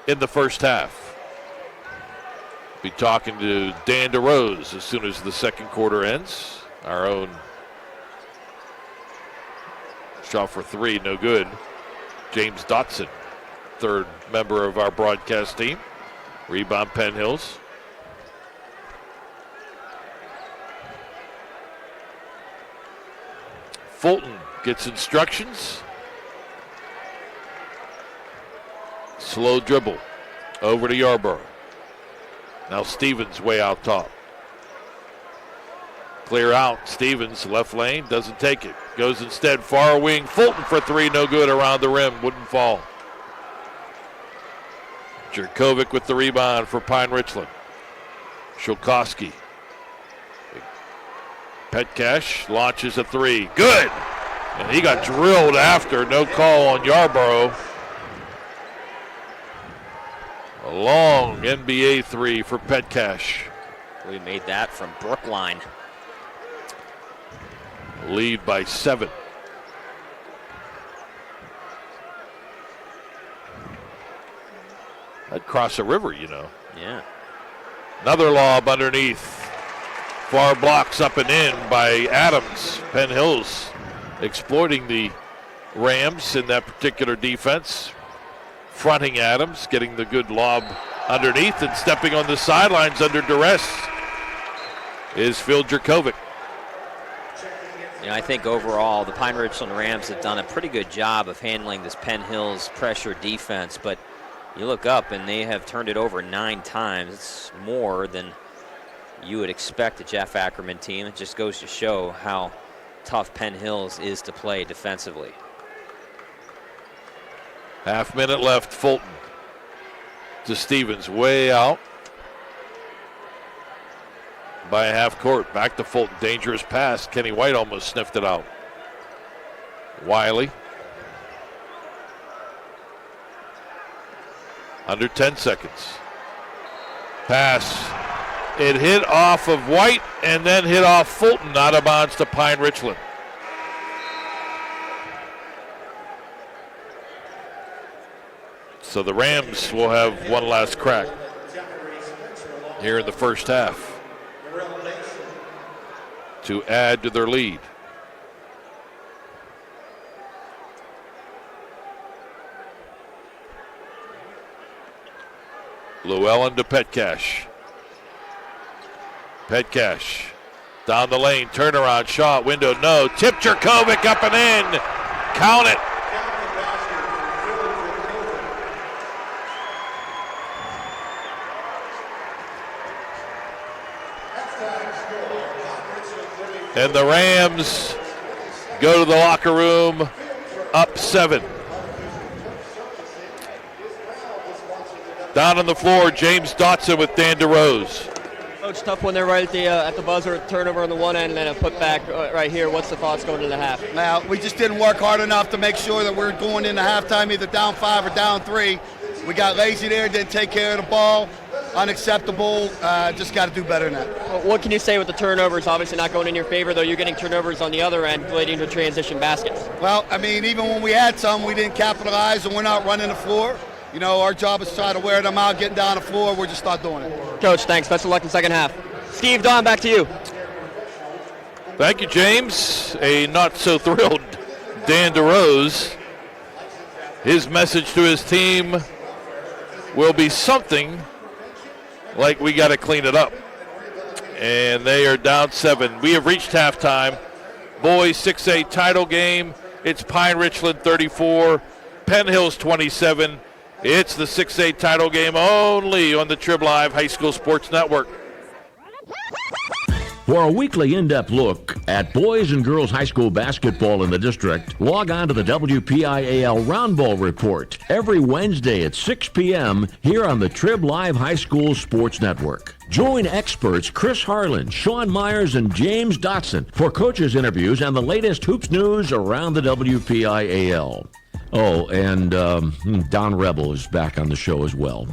in the first half. Be talking to Dan DeRose as soon as the second quarter ends. Our own shot for three, no good. James Dotson, third member of our broadcast team. Rebound Penn Hills. Fulton gets instructions. Slow dribble over to Yarborough. Now Stevens way out top. Clear out. Stevens, left lane, doesn't take it. Goes instead far wing. Fulton for three, no good around the rim. Wouldn't fall. Jerkovic with the rebound for Pine-Richland. Shokoski. Petcash launches a three. Good! And he got drilled after. No call on Yarborough. A long NBA three for Petcash. We made that from Brookline. Lead by 7. I'd cross a river, you know. Yeah. Another lob underneath. Far blocks up and in by Adams. Penn Hills exploiting the Rams in that particular defense. Fronting Adams, getting the good lob underneath, and stepping on the sidelines under duress is Phil Jerkovic. You know, I think overall the Pine-Richland Rams have done a pretty good job of handling this Penn Hills pressure defense, but you look up and they have turned it over 9 times. It's more than you would expect a Jeff Ackerman team. It just goes to show how tough Penn Hills is to play defensively. Half minute left. Fulton to Stevens, way out by a half court. Back to Fulton. Dangerous pass. Kenny White almost sniffed it out. Wiley. Under 10 seconds. Pass. It hit off of White and then hit off Fulton, out of bounds to Pine-Richland. So the Rams will have one last crack here in the first half to add to their lead. Llewellyn to Petcash. Petcash down the lane, turnaround shot, window, no. Tip Jerkovic up and in. Count it. And the Rams go to the locker room up 7. Down on the floor, James Dotson with Dan DeRose. Coach, tough when they're right at the buzzer, turnover on the one end, and then a putback right here. What's the thoughts going into the half? Now, we just didn't work hard enough to make sure that we're going into halftime either down 5 or down 3. We got lazy there, didn't take care of the ball. Unacceptable. Just got to do better than that. Well, what can you say with the turnovers? Obviously not going in your favor, though. You're getting turnovers on the other end, leading to transition baskets. Well, I mean, even when we had some, we didn't capitalize, and we're not running the floor. You know, our job is to try to wear them out, getting down the floor. We're just not doing it. Coach, thanks. Best of luck in the second half. Steve, Don, back to you. Thank you, James. A not-so-thrilled Dan DeRose. His message to his team will be something like, we got to clean it up. And they are down 7. We have reached halftime. Boys 6A title game. It's Pine-Richland 34, Penn Hills 27. It's the 6A title game only on the Trib Live High School Sports Network. For a weekly in-depth look at boys and girls high school basketball in the district, log on to the WPIAL Roundball Report every Wednesday at 6 p.m. here on the Trib Live High School Sports Network. Join experts Chris Harlan, Sean Myers, and James Dotson for coaches' interviews and the latest hoops news around the WPIAL. Oh, and Don Rebel is back on the show as well.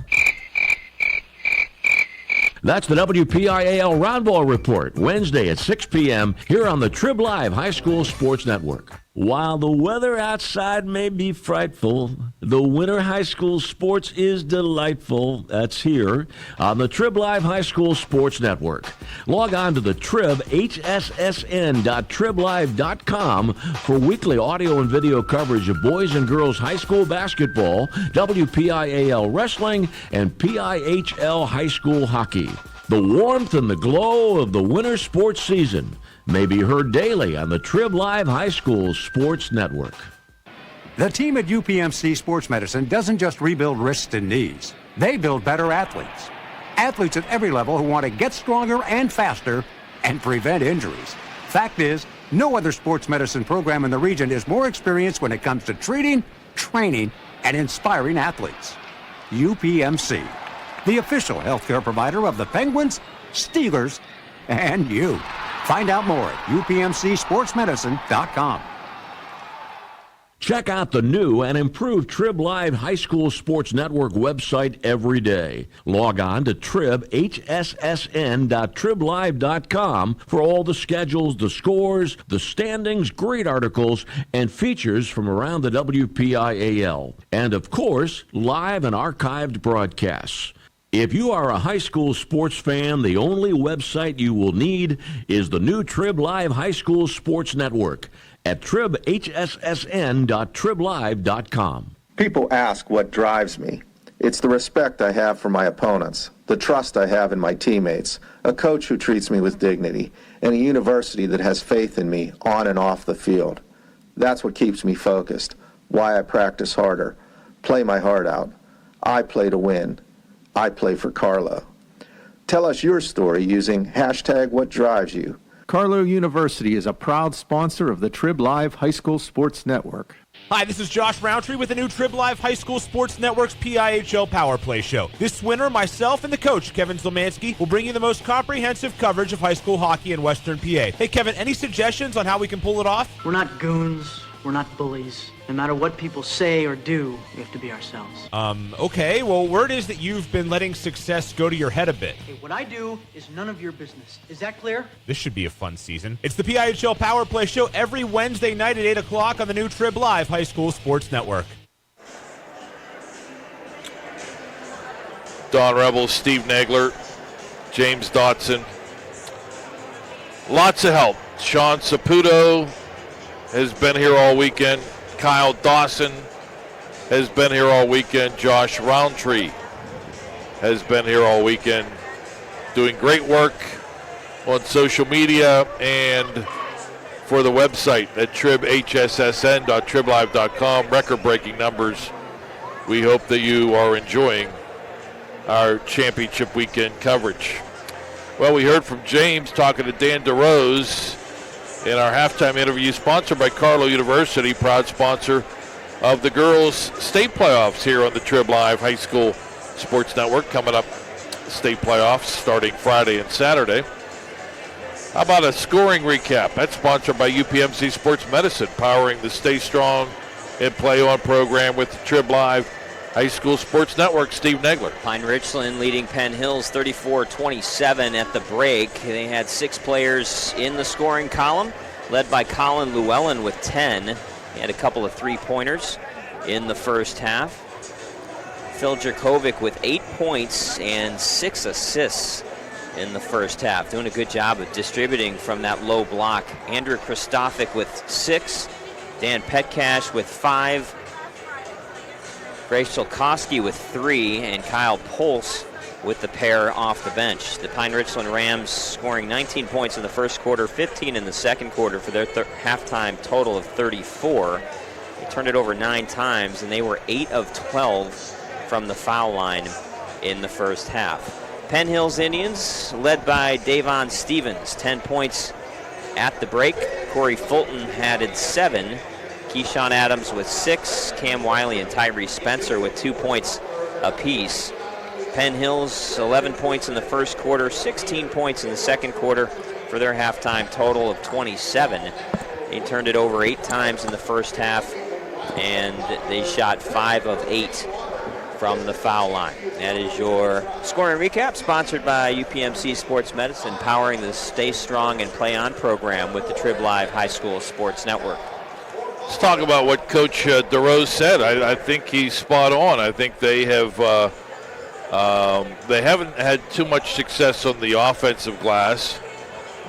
That's the WPIAL Roundball Report, Wednesday at 6 p.m. here on the Trib Live High School Sports Network. While the weather outside may be frightful, the winter high school sports is delightful. That's here on the Trib Live High School Sports Network. Log on to the Trib, hssn.triblive.com for weekly audio and video coverage of boys and girls high school basketball, WPIAL wrestling, and PIHL high school hockey. The warmth and the glow of the winter sports season may be heard daily on the Trib Live High School Sports Network. The team at UPMC Sports Medicine doesn't just rebuild wrists and knees. They build better athletes. Athletes at every level who want to get stronger and faster and prevent injuries. Fact is, no other sports medicine program in the region is more experienced when it comes to treating, training, and inspiring athletes. UPMC, the official healthcare provider of the Penguins, Steelers, and you. Find out more at upmcsportsmedicine.com. Check out the new and improved Trib Live High School Sports Network website every day. Log on to Trib, hssn.triblive.com for all the schedules, the scores, the standings, great articles, and features from around the WPIAL. And, of course, live and archived broadcasts. If you are a high school sports fan, the only website you will need is the new Trib Live High School Sports Network at hssn.triblive.com. People ask what drives me. It's the respect I have for my opponents, the trust I have in my teammates, a coach who treats me with dignity, and a university that has faith in me on and off the field. That's what keeps me focused, why I practice harder, play my heart out. I play to win. I play for Carlo. Tell us your story using #WhatDriveYou. Carlo University is a proud sponsor of the Trib Live High School Sports Network. Hi, this is Josh Roundtree with the new Trib Live High School Sports Network's PIHL Power Play Show. This winter, myself and the coach, Kevin Zlomansky, will bring you the most comprehensive coverage of high school hockey in Western PA. Hey, Kevin, any suggestions on how we can pull it off? We're not goons. We're not bullies. No matter what people say or do, we have to be ourselves. Okay, well, word is that you've been letting success go to your head a bit. Hey, what I do is none of your business. Is that clear? This should be a fun season. It's the PIHL Power Play Show every Wednesday night at 8 o'clock on the new Trib Live High School Sports Network. Don Rebel, Steve Nagler, James Dotson. Lots of help. Sean Saputo has been here all weekend. Kyle Dawson has been here all weekend. Josh Roundtree has been here all weekend, doing great work on social media and for the website at tribhssn.triblive.com. Record-breaking numbers. We hope that you are enjoying our championship weekend coverage. Well, we heard from James talking to Dan DeRose in our halftime interview, sponsored by Carlow University, proud sponsor of the girls' state playoffs here on the Trib Live High School Sports Network. Coming up, state playoffs starting Friday and Saturday. How about a scoring recap? That's sponsored by UPMC Sports Medicine, powering the Stay Strong and Play On program with the Trib Live High School Sports Network. Steve Nagler. Pine-Richland leading Penn Hills 34-27 at the break. They had 6 players in the scoring column, led by Colin Llewellyn with 10. He had a couple of 3-pointers in the first half. Phil Jerkovic with 8 points and 6 assists in the first half. Doing a good job of distributing from that low block. Andrew Kristofic with 6. Dan Petcash with 5. Grace Solkowski with 3, and Kyle Pulse with the pair off the bench. The Pine-Richland Rams scoring 19 points in the first quarter, 15 in the second quarter for their halftime total of 34. They turned it over 9 times, and they were 8 of 12 from the foul line in the first half. Penn Hills Indians, led by Davon Stevens, 10 points at the break. Corey Fulton added 7. Keyshawn Adams with 6, Cam Wiley and Tyree Spencer with 2 points apiece. Penn Hills 11 points in the first quarter, 16 points in the second quarter for their halftime total of 27. They turned it over 8 times in the first half, and they shot 5 of 8 from the foul line. That is your scoring recap, sponsored by UPMC Sports Medicine, powering the Stay Strong and Play On program with the Trib Live High School Sports Network. Let's talk about what Coach DeRose said. I think he's spot on. I think they have they haven't had too much success on the offensive glass,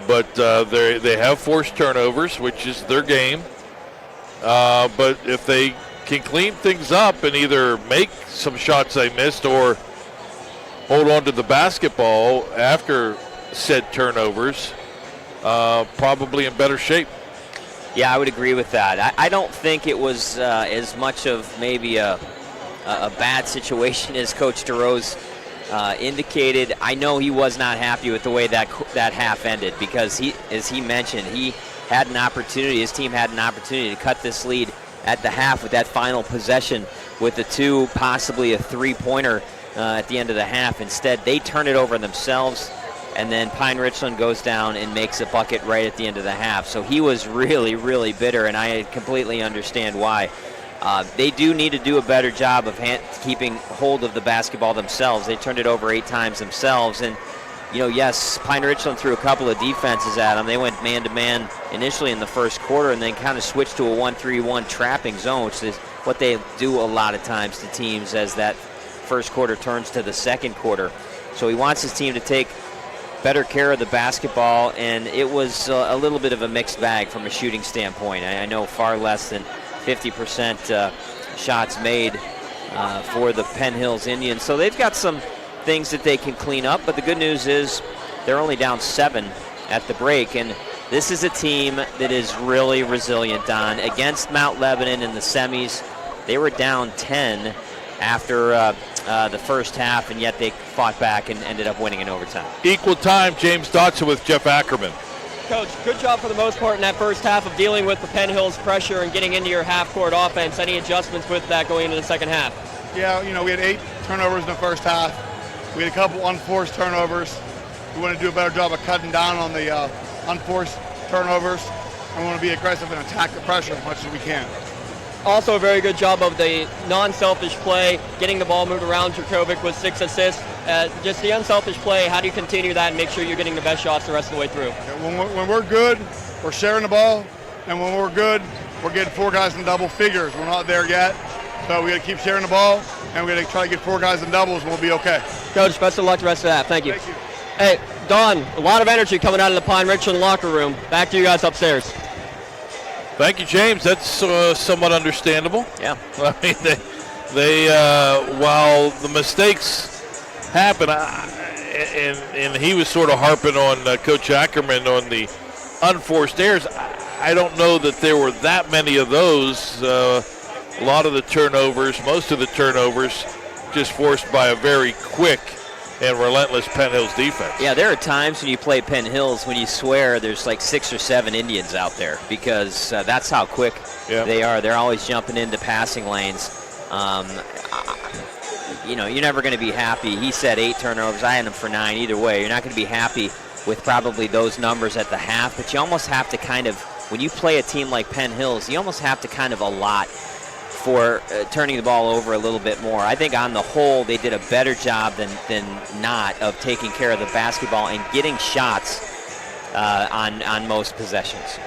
but they have forced turnovers, which is their game. But if they can clean things up and either make some shots they missed or hold on to the basketball after said turnovers, probably in better shape. Yeah, I would agree with that. I don't think it was as much of maybe a bad situation as Coach DeRose indicated. I know he was not happy with the way that half ended because, as he mentioned, he had an opportunity, his team had an opportunity to cut this lead at the half with that final possession with the 2, possibly a 3-pointer at the end of the half. Instead, they turn it over themselves, and then Pine-Richland goes down and makes a bucket right at the end of the half. So he was really, really bitter, and I completely understand why. They do need to do a better job of keeping hold of the basketball themselves. They turned it over 8 times themselves, and yes, Pine-Richland threw a couple of defenses at them. They went man-to-man initially in the first quarter and then kind of switched to a 1-3-1 trapping zone, which is what they do a lot of times to teams as that first quarter turns to the second quarter. So he wants his team to take better care of the basketball, and it was a little bit of a mixed bag from a shooting standpoint. I know far less than 50% shots made for the Penn Hills Indians. So they've got some things that they can clean up, but the good news is they're only down 7 at the break, and this is a team that is really resilient, Don. Against Mount Lebanon in the semis, they were down 10 after the first half, and yet they fought back and ended up winning in overtime. Equal time, James Dotson with Jeff Ackerman. Coach, good job for the most part in that first half of dealing with the Penn Hills pressure and getting into your half-court offense. Any adjustments with that going into the second half? Yeah, we had 8 turnovers in the first half. We had a couple unforced turnovers. We want to do a better job of cutting down on the unforced turnovers. and we want to be aggressive and attack the pressure as much as we can. Also a very good job of the non-selfish play, getting the ball moved around. Jurkovic with 6 assists. Just the unselfish play, how do you continue that and make sure you're getting the best shots the rest of the way through? When we're good, we're sharing the ball, and when we're good, we're getting 4 guys in double figures. We're not there yet, so we got to keep sharing the ball, and we got to try to get 4 guys in doubles, and we'll be okay. Coach, best of luck the rest of that. Thank you. Thank you. Hey, Don, a lot of energy coming out of the Pine-Richland locker room. Back to you guys upstairs. Thank you, James. That's somewhat understandable. Yeah. I mean, they while the mistakes happen, and he was sort of harping on Coach Ackerman on the unforced errors. I don't know that there were that many of those. A lot of the turnovers, most of the turnovers, just forced by a very quick and relentless Penn Hills defense. Yeah, there are times when you play Penn Hills when you swear there's like 6 or 7 Indians out there because that's how quick they are. They're always jumping into passing lanes. You're never going to be happy. He said 8 turnovers. I had him for 9. Either way, you're not going to be happy with probably those numbers at the half, but you almost have to kind of, when you play a team like Penn Hills, you almost have to kind of allot for turning the ball over a little bit more. I think on the whole they did a better job than not of taking care of the basketball and getting shots on most possessions.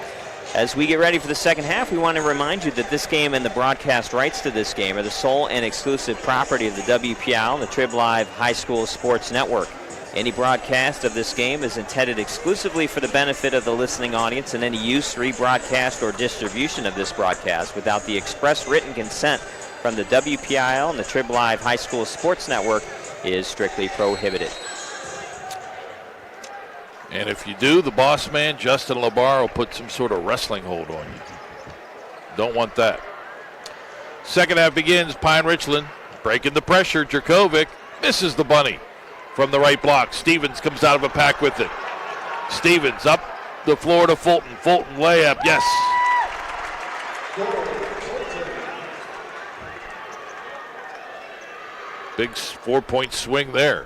As we get ready for the second half, we want to remind you that this game and the broadcast rights to this game are the sole and exclusive property of the WPIAL and the Trib Live High School Sports Network. Any broadcast of this game is intended exclusively for the benefit of the listening audience, and any use, rebroadcast, or distribution of this broadcast without the express written consent from the WPIAL and the Trib Live High School Sports Network is strictly prohibited. And if you do, the boss man, Justin Labar, will put some sort of wrestling hold on you. Don't want that. Second half begins. Pine-Richland breaking the pressure. Jurkovic misses the bunny from the right block. Stevens comes out of a pack with it. Stevens up the floor to Fulton. Fulton layup, yes. Big 4-point swing there.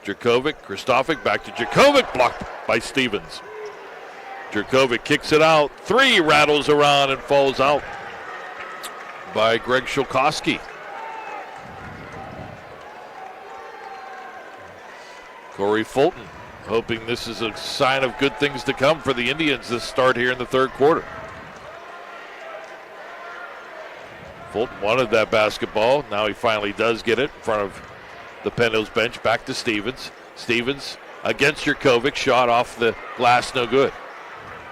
Jurkovic, Kristofic, back to Jurkovic, blocked by Stevens. Jurkovic kicks it out. 3 rattles around and falls out by Greg Shulkowski. Corey Fulton hoping this is a sign of good things to come for the Indians this start here in the third quarter. Fulton wanted that basketball. Now he finally does get it in front of the Penn Hills bench. Back to Stevens. Stevens against Jurkovic. Shot off the glass, no good.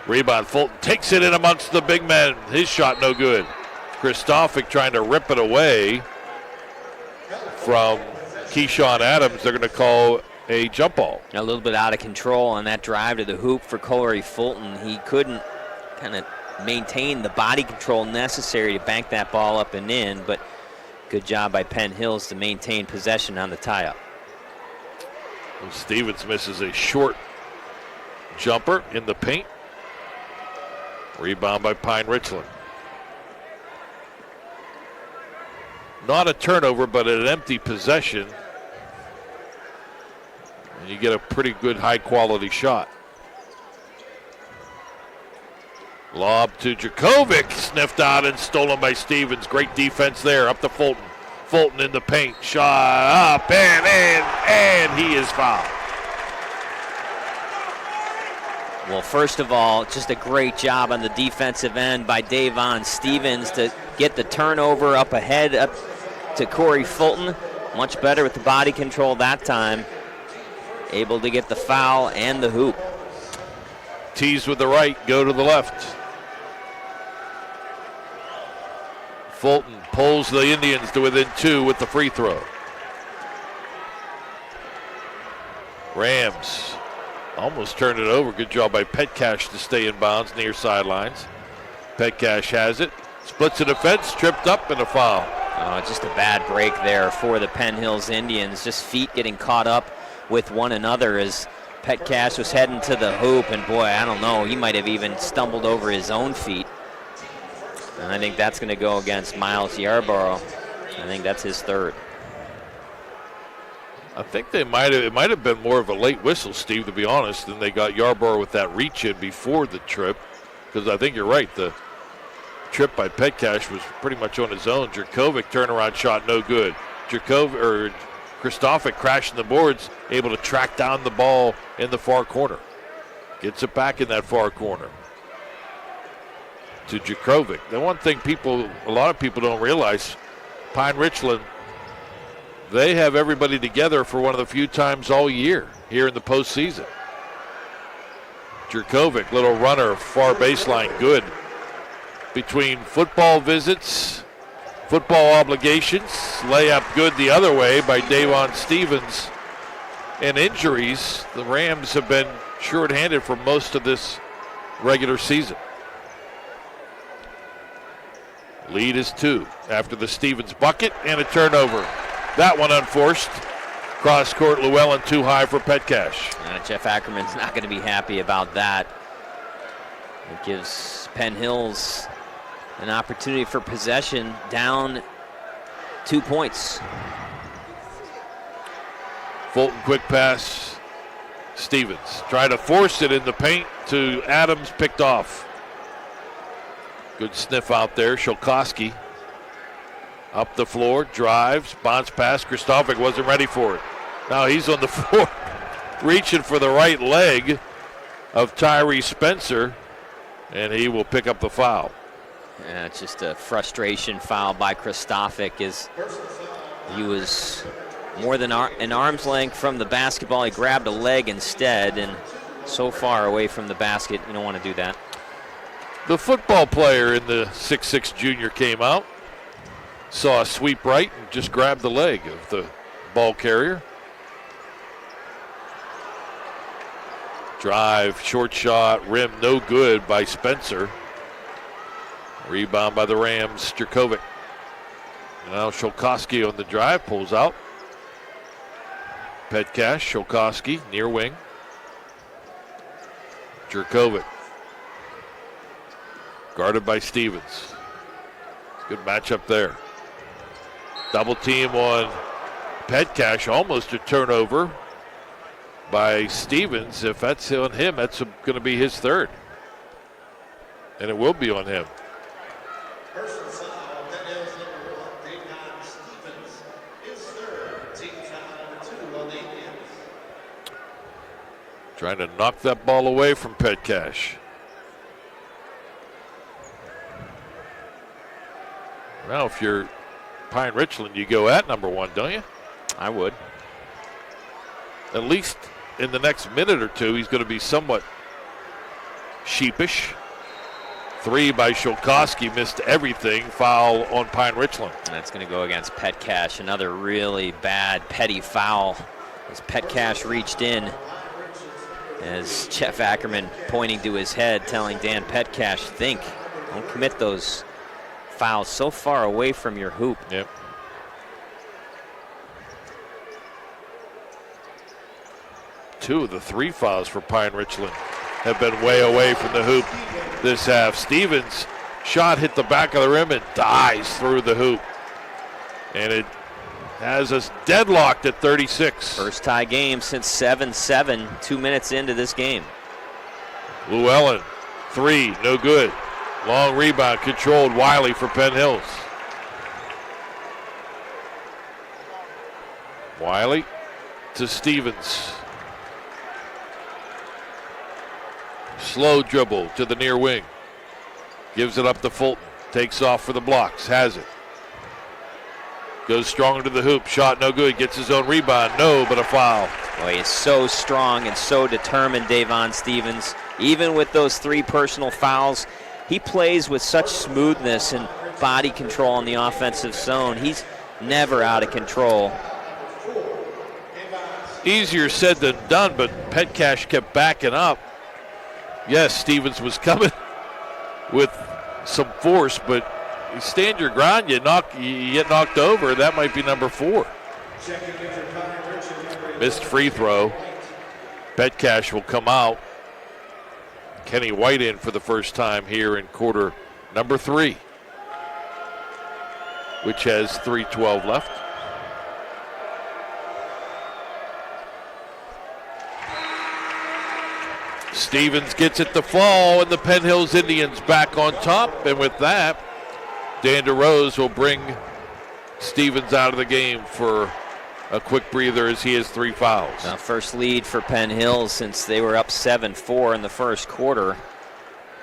Rebound. Fulton takes it in amongst the big men. His shot no good. Kristofic trying to rip it away from Keyshawn Adams. They're going to call a jump ball. A little bit out of control on that drive to the hoop for Corey Fulton. He couldn't kind of maintain the body control necessary to bank that ball up and in, but good job by Penn Hills to maintain possession on the tie-up. Stevens misses a short jumper in the paint. Rebound by Pine-Richland. Not a turnover, but an empty possession. And you get a pretty good high-quality shot. Lob to Jurkovic, sniffed out and stolen by Stevens. Great defense there, up to Fulton. Fulton in the paint, shot up and in, and he is fouled. Well, first of all, just a great job on the defensive end by Davon Stevens to get the turnover up ahead up to Corey Fulton. Much better with the body control that time. Able to get the foul and the hoop. Tees with the right, go to the left. Fulton pulls the Indians to within 2 with the free throw. Rams almost turned it over. Good job by Petcash to stay in bounds near sidelines. Petcash has it, splits a defense, tripped up, and a foul. Just a bad break there for the Penn Hills Indians. Just feet getting caught up with one another as Petcash was heading to the hoop, and boy, I don't know, he might have even stumbled over his own feet. And I think that's going to go against Miles Yarborough. I think that's his third. I think it might have been more of a late whistle, Steve, to be honest, than they got Yarborough with that reach in before the trip. because I think you're right. The trip by Petcash was pretty much on his own. Jurkovic turnaround shot, no good. Krzysztofic crashing the boards, able to track down the ball in the far corner. Gets it back in that far corner to Jurkovic. The one thing a lot of people don't realize, Pine-Richland, they have everybody together for one of the few times all year here in the postseason. Jurkovic, little runner, far baseline, good. Between football visits, football obligations, layup good the other way by Davon Stevens, and injuries, the Rams have been shorthanded for most of this regular season. Lead is 2 after the Stevens bucket and a turnover. That one unforced. Cross court, Llewellyn too high for Petcash. Jeff Ackerman's not going to be happy about that. It gives Penn Hills an opportunity for possession, down 2 points. Fulton quick pass. Stevens try to force it in the paint to Adams, picked off. Good sniff out there. Shulkowski up the floor, drives, bounce pass. Krzysztofic wasn't ready for it. Now he's on the floor reaching for the right leg of Tyree Spencer, and he will pick up the foul. Yeah, it's just a frustration foul by Krzysztofic, as he was more than an arm's length from the basketball. He grabbed a leg instead, and so far away from the basket, you don't want to do that. The football player in the 6'6" junior came out, saw a sweep right, and just grabbed the leg of the ball carrier. Drive, short shot, rim, no good by Spencer. Rebound by the Rams, Jurkovic. Now Shulkowski on the drive, pulls out. Petcash, Shulkowski, near wing. Jurkovic. Guarded by Stevens. Good matchup there. Double team on Petcash, almost a turnover by Stevens. If that's on him, that's going to be his third. And it will be on him. Personal foul, that is number 1, Davon Stevens. His third, team foul number 2 on the Indians. Trying to knock that ball away from Petcash. Well, if you're Pine-Richland, you go at number 1, don't you? I would. At least in the next minute or two, he's going to be somewhat sheepish. 3 by Shulkowski, missed everything. Foul on Pine-Richland. That's going to go against Petcash. Another really bad, petty foul as Petcash reached in. As Jeff Ackerman pointing to his head, telling Dan Petcash, think, don't commit those fouls so far away from your hoop. Yep. Two of the 3 fouls for Pine-Richland have been way away from the hoop this half. Stevens' shot hit the back of the rim and dies through the hoop. And it has us deadlocked at 36. First tie game since 7-7, 2 minutes into this game. Llewellyn, 3, no good. Long rebound, controlled. Wiley for Penn Hills. Wiley to Stevens. Slow dribble to the near wing. Gives it up to Fulton. Takes off for the blocks. Has it. Goes strong into the hoop. Shot no good. Gets his own rebound. No, but a foul. Boy, he's so strong and so determined, Davon Stevens. Even with those 3 personal fouls, he plays with such smoothness and body control in the offensive zone. He's never out of control. Easier said than done, but Petcash kept backing up. Yes, Stevens was coming with some force, but you stand your ground, you get knocked over. That might be number 4. Missed free throw. Petcash will come out. Kenny White in for the first time here in quarter number 3, which has 3:12 left. Stevens gets it to fall, and the Penn Hills Indians back on top. And with that, Dan DeRose will bring Stevens out of the game for a quick breather as he has 3 fouls. Now first lead for Penn Hills since they were up 7-4 in the first quarter.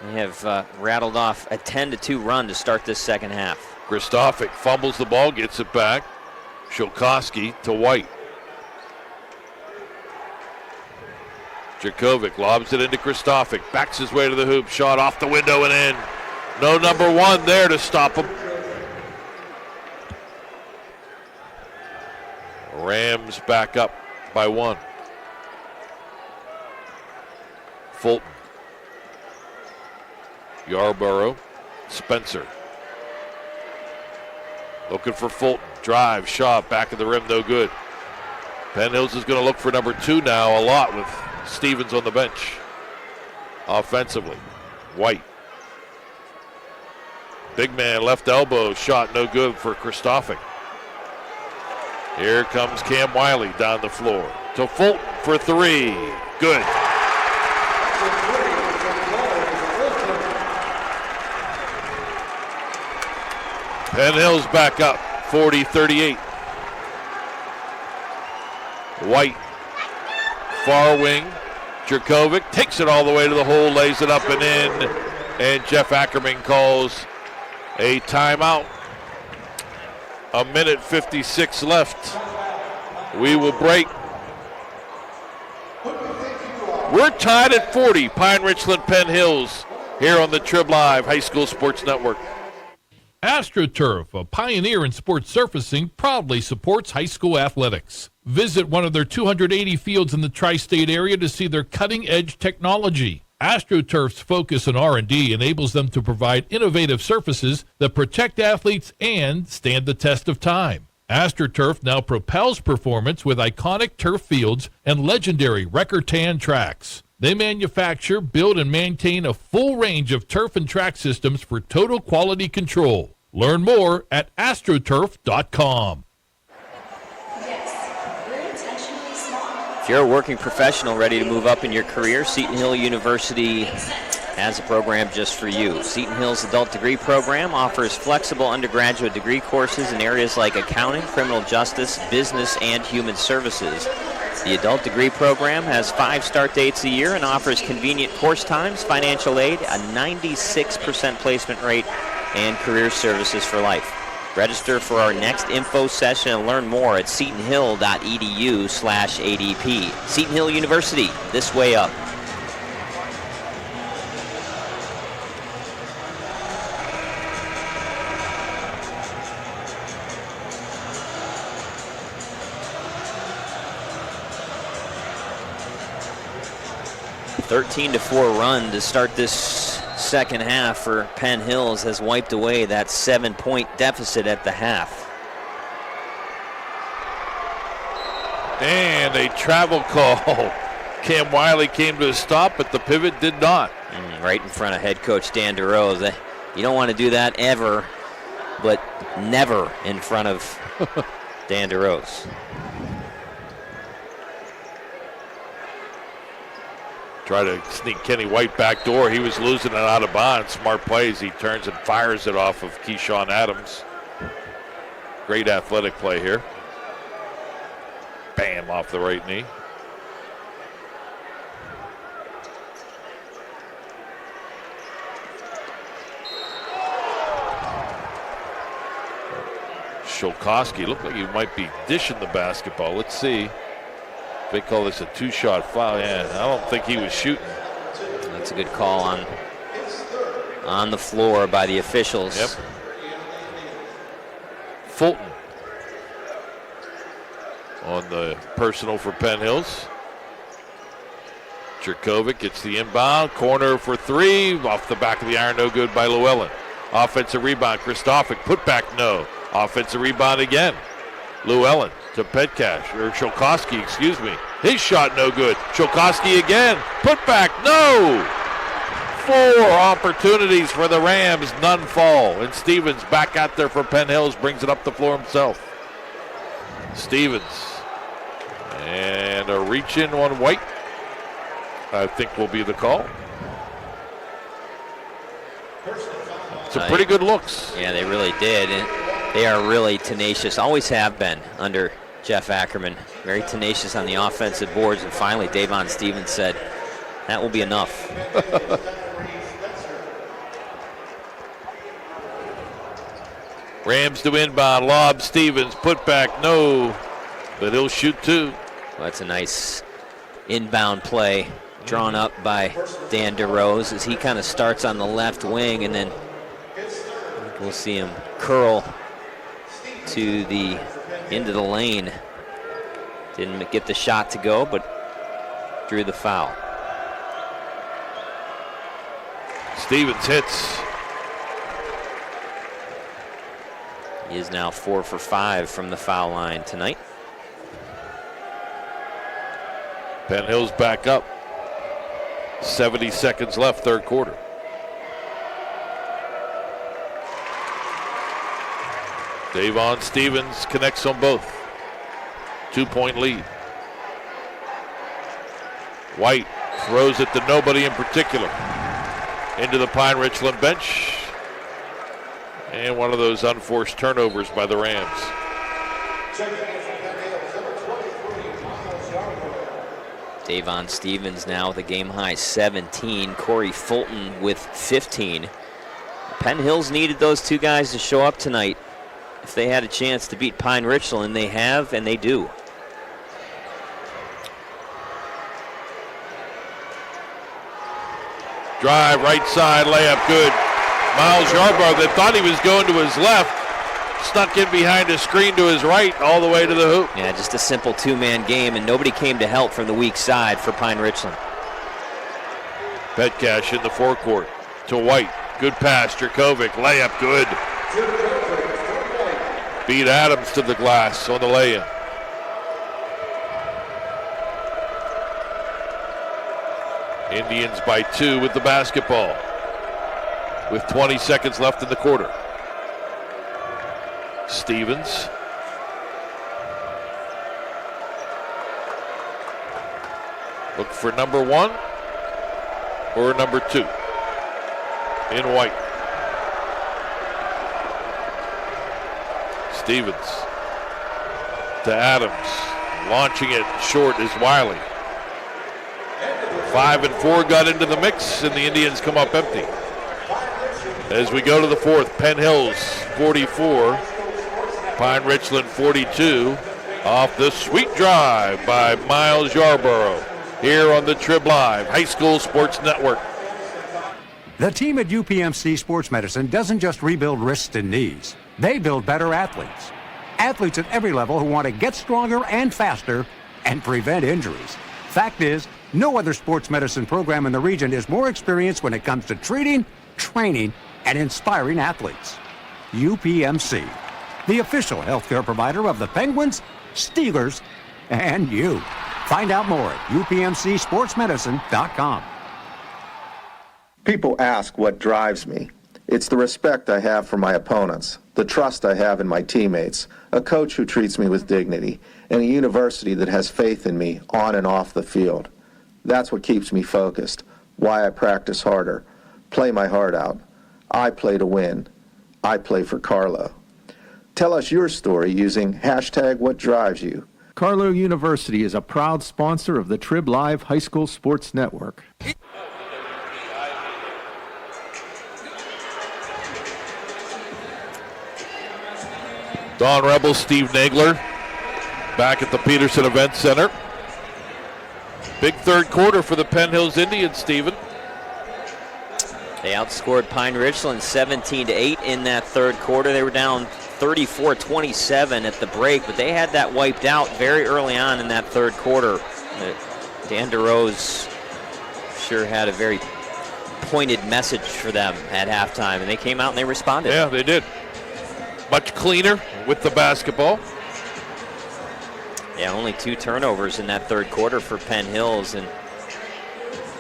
They have rattled off a 10-2 run to start this second half. Christophic fumbles the ball, gets it back. Shulkowski to White. Jakovic lobs it into Christophic, backs his way to the hoop, shot off the window and in. No number 1 there to stop him. Rams back up by 1. Fulton. Yarborough. Spencer. Looking for Fulton. Drive, shot, back of the rim, no good. Penn Hills is going to look for number 2 now a lot with Stevens on the bench. Offensively, White. Big man, left elbow, shot no good for Christophic. Here comes Cam Wiley down the floor to Fulton for 3. Good. Penn Hills back up, 40-38. White, far wing. Jerkovic takes it all the way to the hole, lays it up and in. And Jeff Ackerman calls a timeout. 1:56 left. We will break. We're tied at 40. Pine-Richland, Penn Hills, here on the Trib Live High School Sports Network. AstroTurf, a pioneer in sports surfacing, proudly supports high school athletics. Visit one of their 280 fields in the tri-state area to see their cutting-edge technology. AstroTurf's focus on R&D enables them to provide innovative surfaces that protect athletes and stand the test of time. AstroTurf now propels performance with iconic turf fields and legendary record tan tracks. They manufacture, build, and maintain a full range of turf and track systems for total quality control. Learn more at astroturf.com. If you're a working professional ready to move up in your career, Seton Hill University has a program just for you. Seton Hill's adult degree program offers flexible undergraduate degree courses in areas like accounting, criminal justice, business, and human services. The adult degree program has 5 start dates a year and offers convenient course times, financial aid, a 96% placement rate, and career services for life. Register for our next info session and learn more at setonhill.edu/ADP. Seton Hill University, this way up. A 13-4 run to start this second half for Penn Hills has wiped away that 7-point deficit at the half. And a travel call. Cam Wiley came to a stop, but the pivot did not. Right in front of head coach Dan DeRose. You don't want to do that ever, but never in front of Dan DeRose. Try to sneak Kenny White back door. He was losing it out of bounds. Smart plays. He turns and fires it off of Keyshawn Adams. Great athletic play here. Bam, off the right knee. Shulkowski looked like he might be dishing the basketball. Let's see. They call this a 2-shot foul. Yeah, I don't think he was shooting. That's a good call on the floor by the officials. Yep. Fulton on the personal for Penn Hills. Jerkovic gets the inbound. Corner for 3. Off the back of the iron, no good by Llewellyn. Offensive rebound. Christophic. Put back, no. Offensive rebound again. Llewellyn to Petcash, or Shulkowski, excuse me. His shot no good. Shulkowski again. Put back, no! 4 opportunities for the Rams, none fall. And Stevens back out there for Penn Hills, brings it up the floor himself. Stevens. And a reach in on White. I think will be the call. Some pretty good looks. Yeah, they really did. And they are really tenacious, always have been under Jeff Ackerman. Very tenacious on the offensive boards. And finally, Davon Stevens said, that will be enough. Rams to inbound, lob Stevens, put back, no, but he'll shoot two. Well, that's a nice inbound play drawn up by Dan DeRose as he kind of starts on the left wing, and then we'll see him curl to the into the lane. Didn't get the shot to go, but drew the foul. Stevens hits. He is now 4 for 5 from the foul line tonight. Penn Hill's back up. 70 seconds left, third quarter. Davon Stevens connects on both. 2-point lead. White throws it to nobody in particular. Into the Pine-Richland bench. And one of those unforced turnovers by the Rams. Davon Stevens now with a game-high 17. Corey Fulton with 15. Penn Hills needed those two guys to show up tonight if they had a chance to beat Pine-Richland. They have, and they do. Drive, right side, layup, good. Miles Yarbrough, that thought he was going to his left, snuck in behind a screen to his right, all the way to the hoop. Yeah, just a simple two-man game, and nobody came to help from the weak side for Pine-Richland. Petcash in the forecourt to White. Good pass, Jerkovic, layup, good. Beat Adams to the glass on the lay-in. Indians by 2 with the basketball, with 20 seconds left in the quarter. Stevens. Look for number 1 or number 2 in White. Stevens to Adams. Launching it short is Wiley. 5 and 4 got into the mix, and the Indians come up empty. As we go to the fourth, Penn Hills 44, Pine-Richland 42, off the sweet drive by Miles Yarbrough here on the Trib Live High School Sports Network. The team at UPMC Sports Medicine doesn't just rebuild wrists and knees. They build better athletes. Athletes at every level who want to get stronger and faster and prevent injuries. Fact is, no other sports medicine program in the region is more experienced when it comes to treating, training, and inspiring athletes. UPMC, the official healthcare provider of the Penguins, Steelers, and you. Find out more at upmcsportsmedicine.com. People ask what drives me. It's the respect I have for my opponents, the trust I have in my teammates, a coach who treats me with dignity, and a university that has faith in me on and off the field. That's what keeps me focused, why I practice harder, play my heart out. I play to win. I play for Carlo. Tell us your story using #WhatDriveYou. Carlo University is a proud sponsor of the Trib Live High School Sports Network. Don Rebel, Steve Nagler, back at the Petersen Events Center. Big third quarter for the Penn Hills Indians, Stephen. They outscored Pine-Richland 17-8 in that third quarter. They were down 34-27 at the break, but they had that wiped out very early on in that third quarter. Dan DeRose sure had a very pointed message for them at halftime, and they came out and they responded. Yeah, they did. Much cleaner with the basketball. Yeah, only 2 turnovers in that third quarter for Penn Hills, and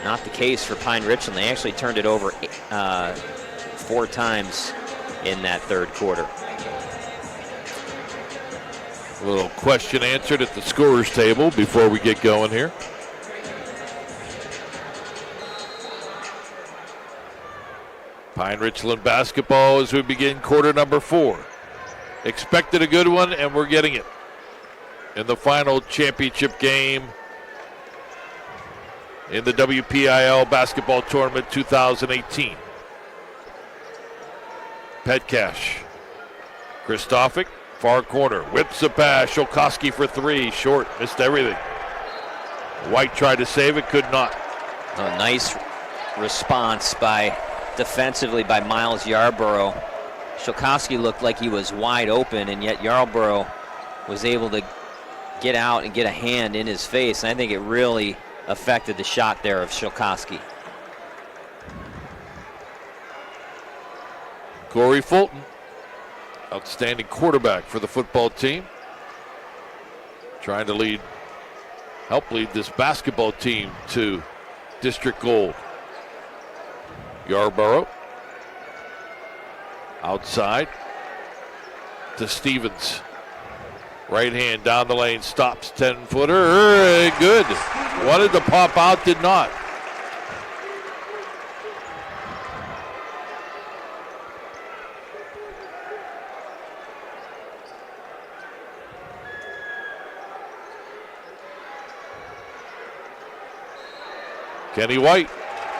not the case for Pine-Richland. They actually turned it over 4 times in that third quarter. A little question answered at the scorer's table before we get going here. Pine-Richland basketball as we begin quarter number 4. Expected a good one, and we're getting it in the final championship game in the WPIAL basketball tournament 2018. Petcash. Christophic, far corner, whips the pass. Shulkowski for 3, short, missed everything. White tried to save it, could not. A nice response defensively by Miles Yarborough. Shulkowski looked like he was wide open, and yet Yarborough was able to get out and get a hand in his face, and I think it really affected the shot there of Shulkowski. Corey Fulton, outstanding quarterback for the football team, trying to help lead this basketball team to district gold. Yarborough outside to Stevens. Right hand down the lane, stops, 10-footer, good. Wanted to pop out, did not. Kenny White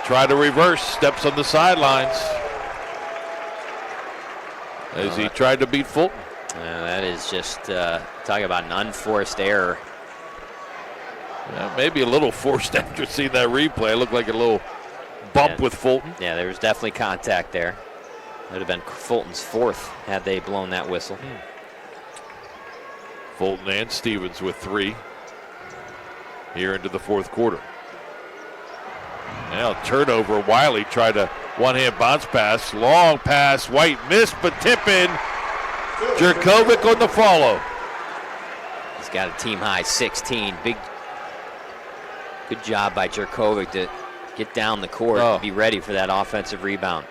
tried to reverse, steps on the sidelines as he tried to beat Fulton. That is just talking about an unforced error. Yeah, maybe a little forced after seeing that replay. It looked like a little bump with Fulton. Yeah, there was definitely contact there. It would have been Fulton's 4th had they blown that whistle. Fulton and Stevens with 3 here into the 4th quarter. Now turnover. Wiley tried a one-hand bounce pass. Long pass. White missed, but tip in. Jerkovic on the follow. He's got a team high 16. Good job by Jerkovic to get down the court and be ready for that offensive rebound.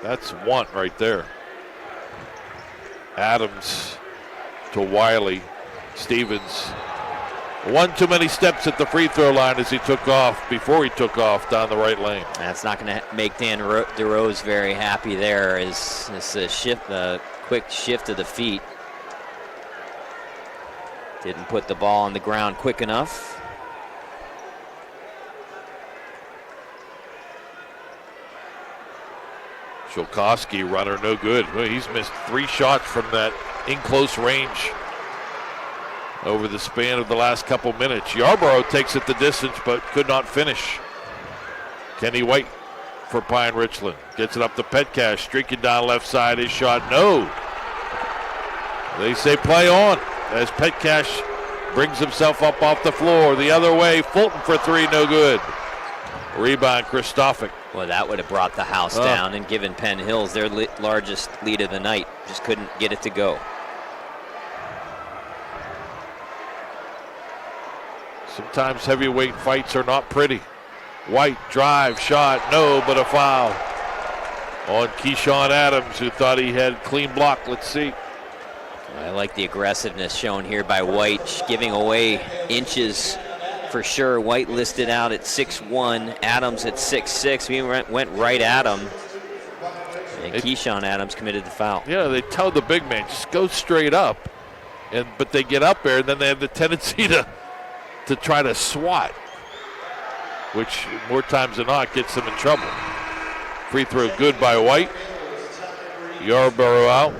That's one right there. Adams to Wiley. Stevens. One too many steps at the free throw line as he took off, before he took off down the right lane. That's not going to make Dan DeRose very happy there. Is a quick shift of the feet. Didn't put the ball on the ground quick enough. Shulkowski, runner, no good. Well, he's missed 3 shots from that in close range over the span of the last couple minutes. Yarborough takes it the distance, but could not finish. Kenny White for Pine-Richland. Gets it up to Petcash, streaking down left side. His shot, no. They say play on as Petcash brings himself up off the floor. The other way, Fulton for 3, no good. Rebound, Christophic. Well, that would have brought the house down and given Penn Hills their largest lead of the night. Just couldn't get it to go. Sometimes heavyweight fights are not pretty. White, drive, shot, no, but a foul on Keyshawn Adams, who thought he had clean block. Let's see. I like the aggressiveness shown here by White, giving away inches for sure. White listed out at 6'1", Adams at 6'6". We went right at him, and Keyshawn Adams committed the foul. Yeah, they tell the big man, just go straight up, but they get up there, and then they have the tendency to try to swat, which more times than not gets them in trouble. Free throw good by White. Yarborough out.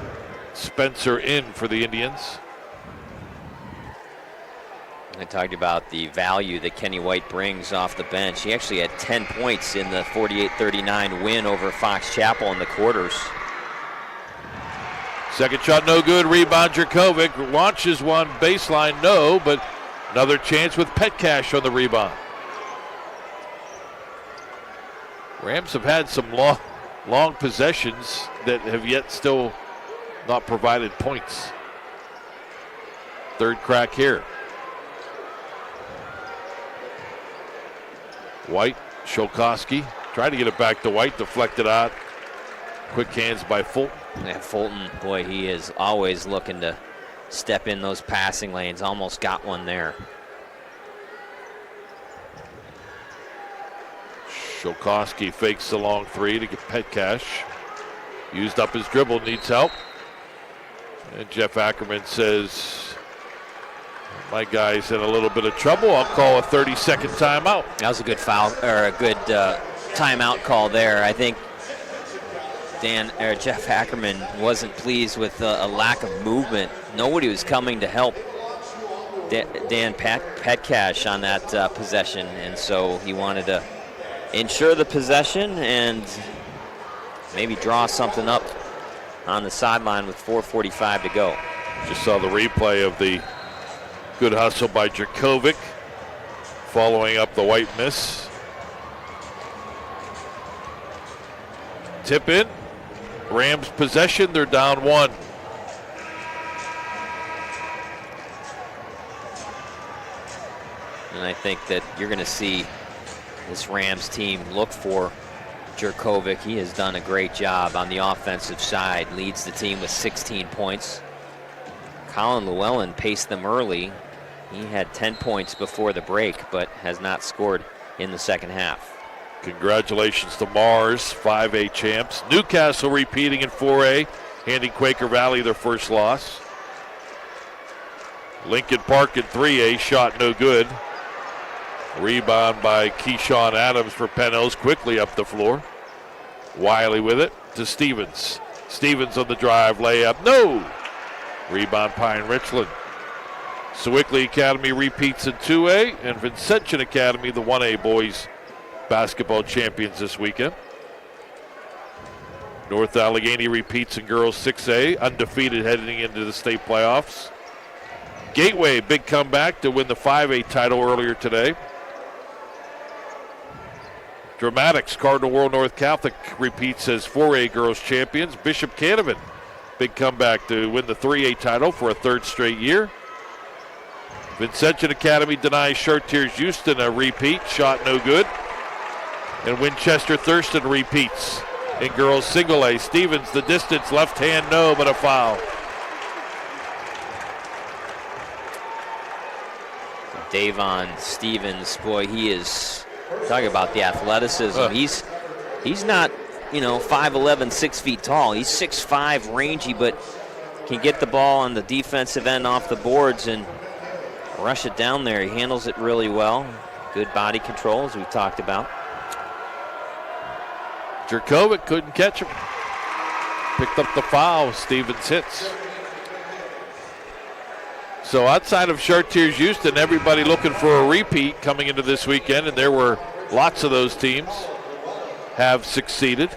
Spencer in for the Indians. I talked about the value that Kenny White brings off the bench. He actually had 10 points in the 48-39 win over Fox Chapel in the quarters. Second shot no good. Rebound Jerkovic. Launches one. Baseline no, but another chance with Petcash on the rebound. Rams have had some long possessions that have yet still not provided points. Third crack here. White, Shulkowski, tried to get it back to White, deflected out. Quick hands by Fulton. Yeah, Fulton, boy, he is always looking to step in those passing lanes. Almost got one there. Shulkowski fakes the long three to get Petcash. Used up his dribble, needs help. And Jeff Ackerman says, my guy's in a little bit of trouble. I'll call a 30-second timeout. That was a good foul, or a good timeout call there. I think Jeff Ackerman wasn't pleased with a lack of movement. Nobody was coming to help Dan Petcash on that possession, and so he wanted to ensure the possession and maybe draw something up on the sideline with 4:45 to go. Just saw the replay of the good hustle by Jerkovic following up the white miss. Tip in. Rams possession. They're down 1. And I think that you're going to see this Rams team look for Jerkovic. He has done a great job on the offensive side, leads the team with 16 points. Colin Llewellyn paced them early. He had 10 points before the break, but has not scored in the second half. Congratulations to Mars, 5A champs. Newcastle repeating in 4A, handing Quaker Valley their first loss. Lincoln Park in 3A, shot no good. Rebound by Keyshawn Adams for Penn Hills, quickly up the floor. Wiley with it to Stevens. Stevens on the drive, layup, no! Rebound Pine-Richland. Sewickley Academy repeats in 2A, and Vincentian Academy, the 1A boys basketball champions this weekend. North Allegheny repeats in girls 6A, undefeated heading into the state playoffs. Gateway, big comeback to win the 5A title earlier today. Dramatics, Cardinal World North Catholic repeats as 4A girls champions. Bishop Canevin, big comeback to win the 3A title for a third straight year. Vincentian Academy denies Chartiers Houston a repeat, shot no good. And Winchester Thurston repeats in girls single A. Stevens, the distance, left hand, no, but a foul. Davon Stevens, boy, he is talking about the athleticism. He's not, 5'11", 6 feet tall. He's 6'5", rangy, but can get the ball on the defensive end off the boards and rush it down there. He handles it really well. Good body control, as we talked about. Jerkovic couldn't catch him. Picked up the foul. Stevens hits. So outside of Chartiers Houston, everybody looking for a repeat coming into this weekend, and there were lots of those teams have succeeded.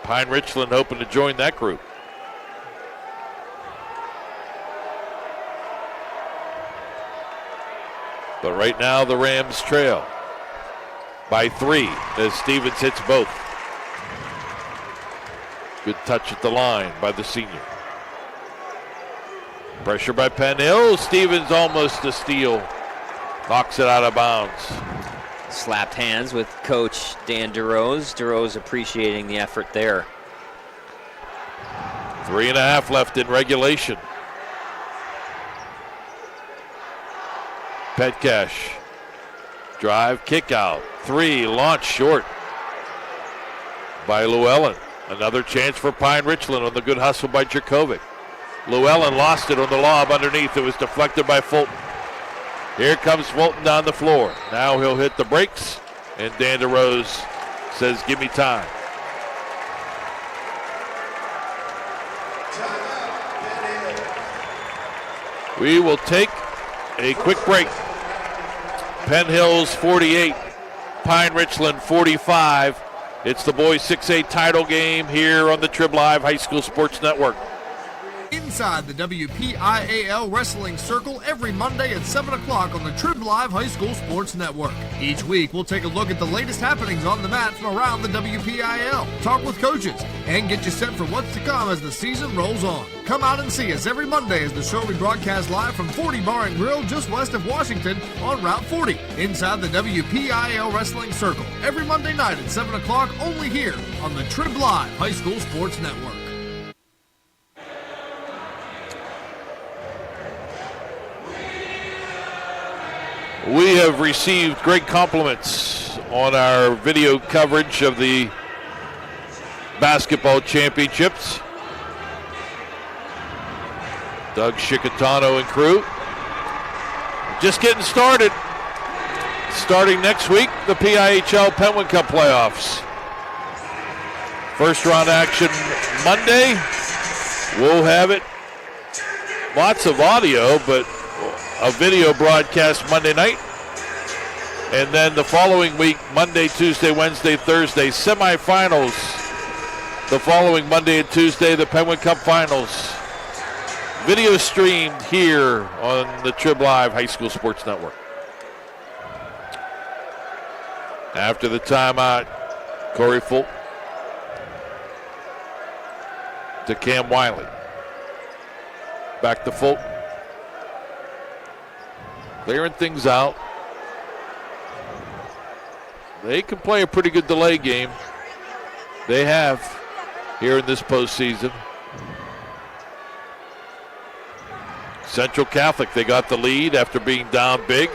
Pine-Richland hoping to join that group. But right now the Rams trail by 3 as Stevens hits both. Good touch at the line by the senior. Pressure by Penn Hill. Stevens almost a steal. Knocks it out of bounds. Slapped hands with Coach Dan DeRose. DeRose appreciating the effort there. 3.5 left in regulation. Petcash. Drive, kick out. 3, launch short by Llewellyn. Another chance for Pine-Richland on the good hustle by Jerkovic. Llewellyn lost it on the lob underneath. It was deflected by Fulton. Here comes Fulton down the floor. Now he'll hit the brakes, and Dan DeRose says, give me time. We will take a quick break. Penn Hills 48, Pine-Richland 45. It's the boys 6A title game here on the Trib Live High School Sports Network. Inside the WPIAL Wrestling Circle every Monday at 7 o'clock on the Trib Live High School Sports Network. Each week, we'll take a look at the latest happenings on the mat from around the WPIAL, talk with coaches, and get you set for what's to come as the season rolls on. Come out and see us every Monday as the show we broadcast live from 40 Bar and Grill just west of Washington on Route 40. Inside the WPIAL Wrestling Circle every Monday night at 7 o'clock only here on the Trib Live High School Sports Network. We have received great compliments on our video coverage of the basketball championships. Doug Schicatano and crew. Just getting started. Starting next week, the PIHL Penguin Cup playoffs. First round action Monday. We'll have it. Lots of audio, but a video broadcast Monday night. And then the following week, Monday, Tuesday, Wednesday, Thursday, semifinals. The following Monday and Tuesday, the Penguin Cup finals. Video streamed here on the Trib Live High School Sports Network. After the timeout, Corey Fulton to Cam Wiley. Back to Fulton. Clearing things out. They can play a pretty good delay game. They have here in this postseason. Central Catholic, they got the lead after being down big.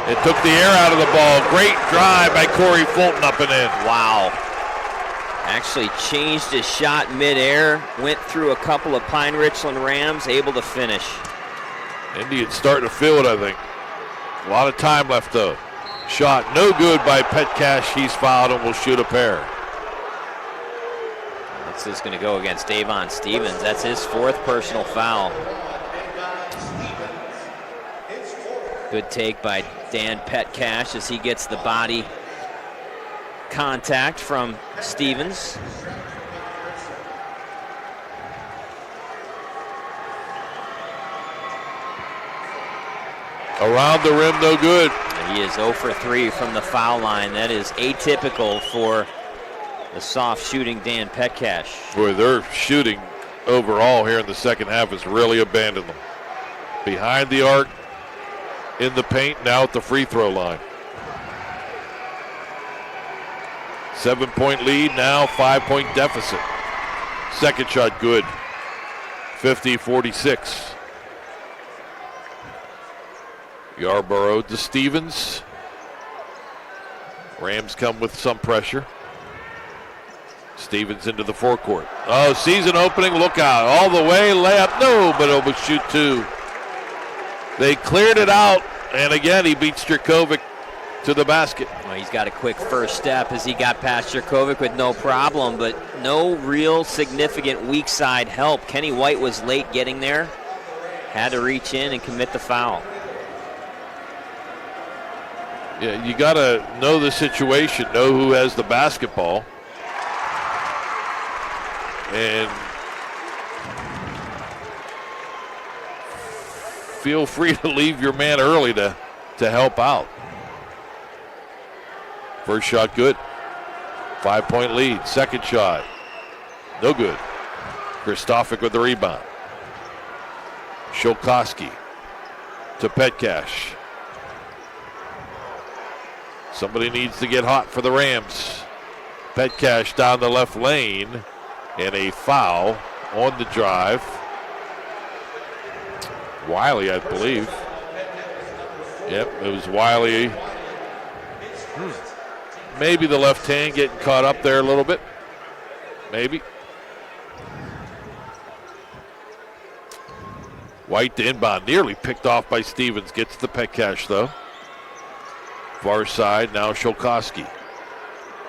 It took the air out of the ball. Great drive by Corey Fulton up and in. Wow. Actually changed his shot midair, went through a couple of Pine-Richland Rams, able to finish. Indians starting to feel it, I think. A lot of time left, though. Shot no good by Petcash. He's fouled and will shoot a pair. This is going to go against Davon Stevens. That's his fourth personal foul. Good take by Dan Petcash as he gets the body contact from Stevens. Around the rim, no good. He is 0 for 3 from the foul line. That is atypical for the soft shooting Dan Petcash. Boy, their shooting overall here in the second half has really abandoned them. Behind the arc, in the paint, now at the free throw line. 7-point lead, now 5-point deficit. Second shot good. 50-46. Yarborough to Stevens. Rams come with some pressure. Stevens into the forecourt. Oh, season opening, look out. All the way, layup, no, but it'll shoot two. They cleared it out, and again, he beats Jerkovic to the basket. Well, he's got a quick first step as he got past Jerkovic with no problem, but no real significant weak side help. Kenny White was late getting there. Had to reach in and commit the foul. Yeah, you got to know the situation, know who has the basketball. And feel free to leave your man early to help out. First shot good. 5-point lead. Second shot. No good. Kristofic with the rebound. Shulkowski to Petcash. Somebody needs to get hot for the Rams. Petcash down the left lane. And a foul on the drive. Wiley, I believe. Yep, it was Wiley. Maybe the left hand getting caught up there a little bit. Maybe. White to inbound, nearly picked off by Stevens. Gets the Petcash though. Far side, now Shulkowski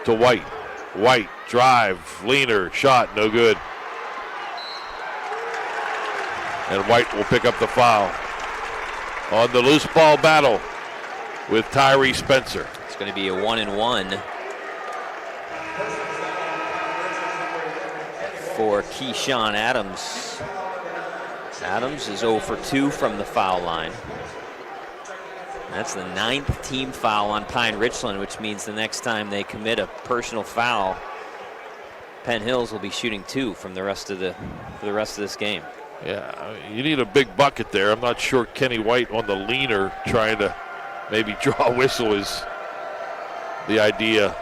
to White. White, drive, leaner, shot, no good. And White will pick up the foul on the loose ball battle with Tyree Spencer. It's going to be a 1-and-1 for Keyshawn Adams. Adams is 0 for 2 from the foul line. That's the 9th team foul on Pine-Richland, which means the next time they commit a personal foul, Penn Hills will be shooting 2 from the rest of this game. Yeah, you need a big bucket there. I'm not sure Kenny White on the leaner trying to maybe draw a whistle is the idea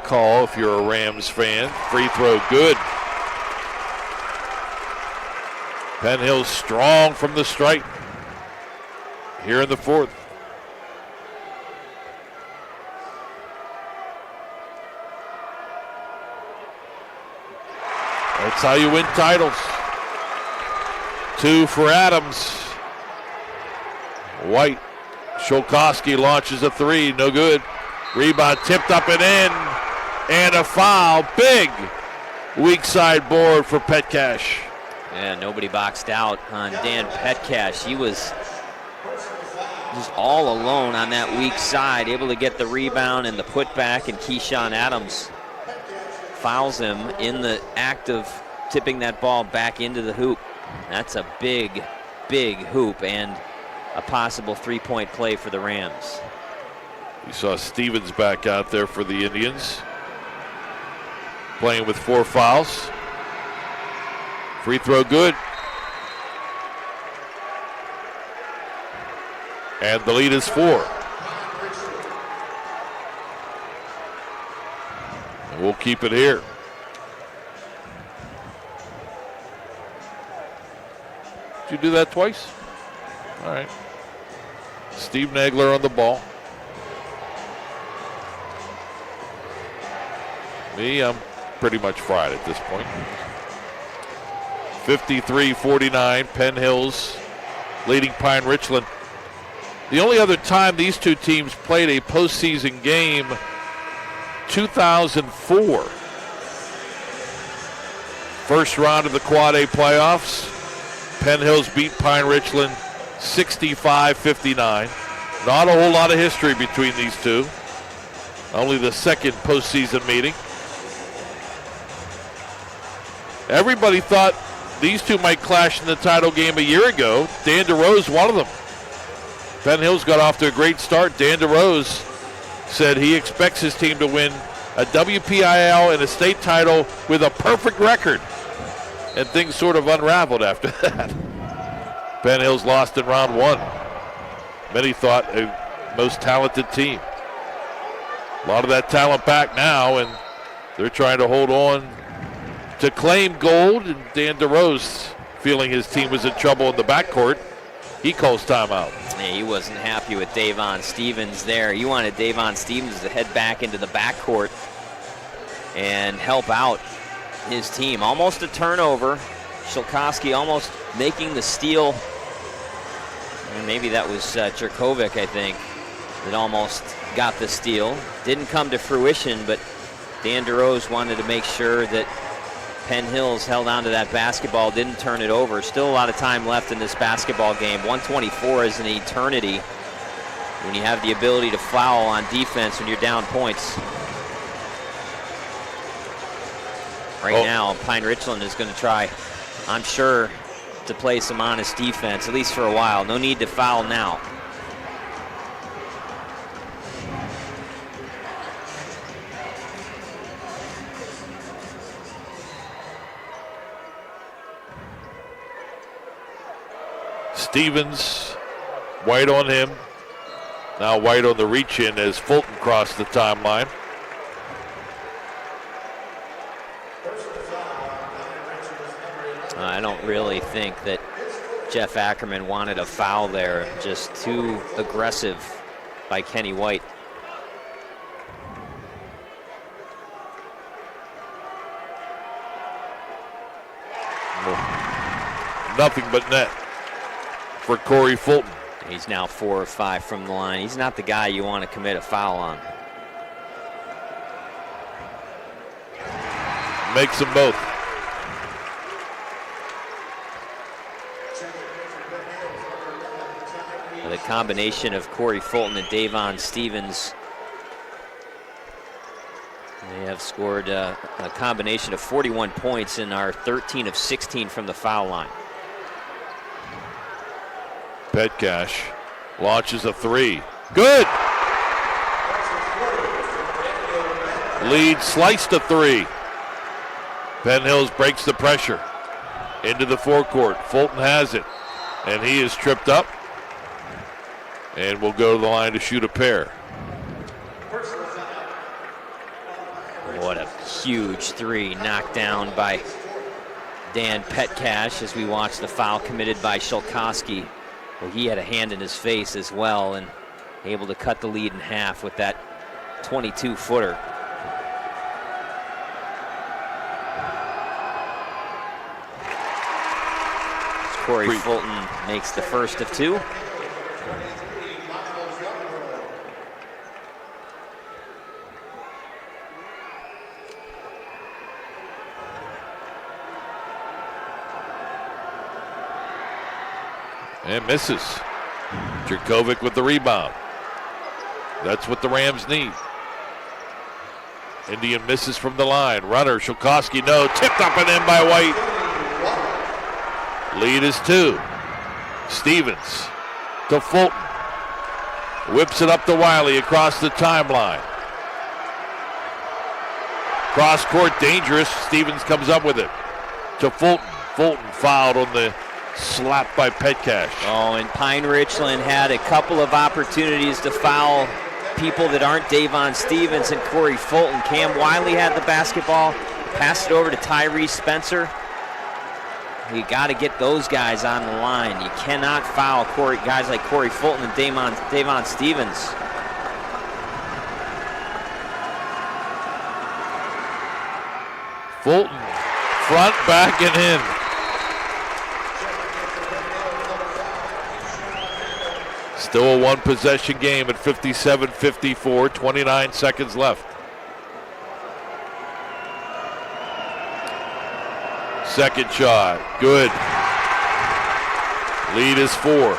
call if you're a Rams fan. Free throw good. Penn Hills strong from the stripe here in the fourth. That's how you win titles. 2 for Adams. White. Shulkowski launches a 3. No good. Rebound tipped up and in. And a foul. Big weak side board for Petcash. Yeah, nobody boxed out on Dan Petcash. He was just all alone on that weak side, able to get the rebound and the putback, and Keyshawn Adams fouls him in the act of tipping that ball back into the hoop. That's a big, big hoop and a possible three-point play for the Rams. You saw Stevens back out there for the Indians, playing with 4 fouls. Free throw good. And the lead is 4. And we'll keep it here. Did you do that twice? All right. Steve Nagler on the ball. Me, I'm pretty much fried at this point. 53-49, Penn Hills leading Pine-Richland. The only other time these two teams played a postseason game, 2004. First round of the Quad A playoffs. Penn Hills beat Pine-Richland 65-59. Not a whole lot of history between these two. Only the second postseason meeting. Everybody thought these two might clash in the title game a year ago. Dan DeRose, one of them. Penn Hills got off to a great start. Dan DeRose said he expects his team to win a WPIAL and a state title with a perfect record. And things sort of unraveled after that. Penn Hills lost in round 1. Many thought a most talented team. A lot of that talent back now, and they're trying to hold on to claim gold. And Dan DeRose, feeling his team was in trouble in the backcourt, he calls timeout. Yeah, he wasn't happy with Davon Stevens there. He wanted Davon Stevens to head back into the backcourt and help out his team. Almost a turnover. Shulkowski almost making the steal. And maybe that was Jerkovic, I think, that almost got the steal. Didn't come to fruition, but Dan DeRose wanted to make sure that Penn Hills held on to that basketball, didn't turn it over. Still a lot of time left in this basketball game. 124 is an eternity when you have the ability to foul on defense when you're down points. Right now, Pine-Richland is going to try, I'm sure, to play some honest defense, at least for a while. No need to foul now. Stevens, White on him. Now White on the reach in as Fulton crossed the timeline. I don't really think that Jeff Ackerman wanted a foul there. Just too aggressive by Kenny White. Nothing but net for Corey Fulton. He's now 4 of 5 from the line. He's not the guy you want to commit a foul on. Makes them both. The combination of Corey Fulton and Davon Stevens, they have scored a combination of 41 points and are 13 of 16 from the foul line. Petcash launches a 3. Good. Lead sliced a 3. Penn Hills breaks the pressure into the forecourt. Fulton has it, and he is tripped up and will go to the line to shoot a pair. What a huge 3 knocked down by Dan Petcash as we watch the foul committed by Shulkowski. Well, he had a hand in his face as well and able to cut the lead in half with that 22-footer. Corey Fulton makes the first of two. And misses. Jurkovic with the rebound. That's what the Rams need. Indian misses from the line. Runner, Shulkowski, no. Tipped up and in by White. Lead is 2. Stevens to Fulton. Whips it up to Wiley across the timeline. Cross court, dangerous. Stevens comes up with it. To Fulton. Fulton fouled on the slap by Petcash. Oh, and Pine-Richland had a couple of opportunities to foul people that aren't Davon Stevens and Corey Fulton. Cam Wiley had the basketball, passed it over to Tyrese Spencer. You got to get those guys on the line. You cannot foul guys like Corey Fulton and Davon Stevens. Fulton, front, back, and in. Still a one-possession game at 57-54, 29 seconds left. Second shot, good. Lead is 4.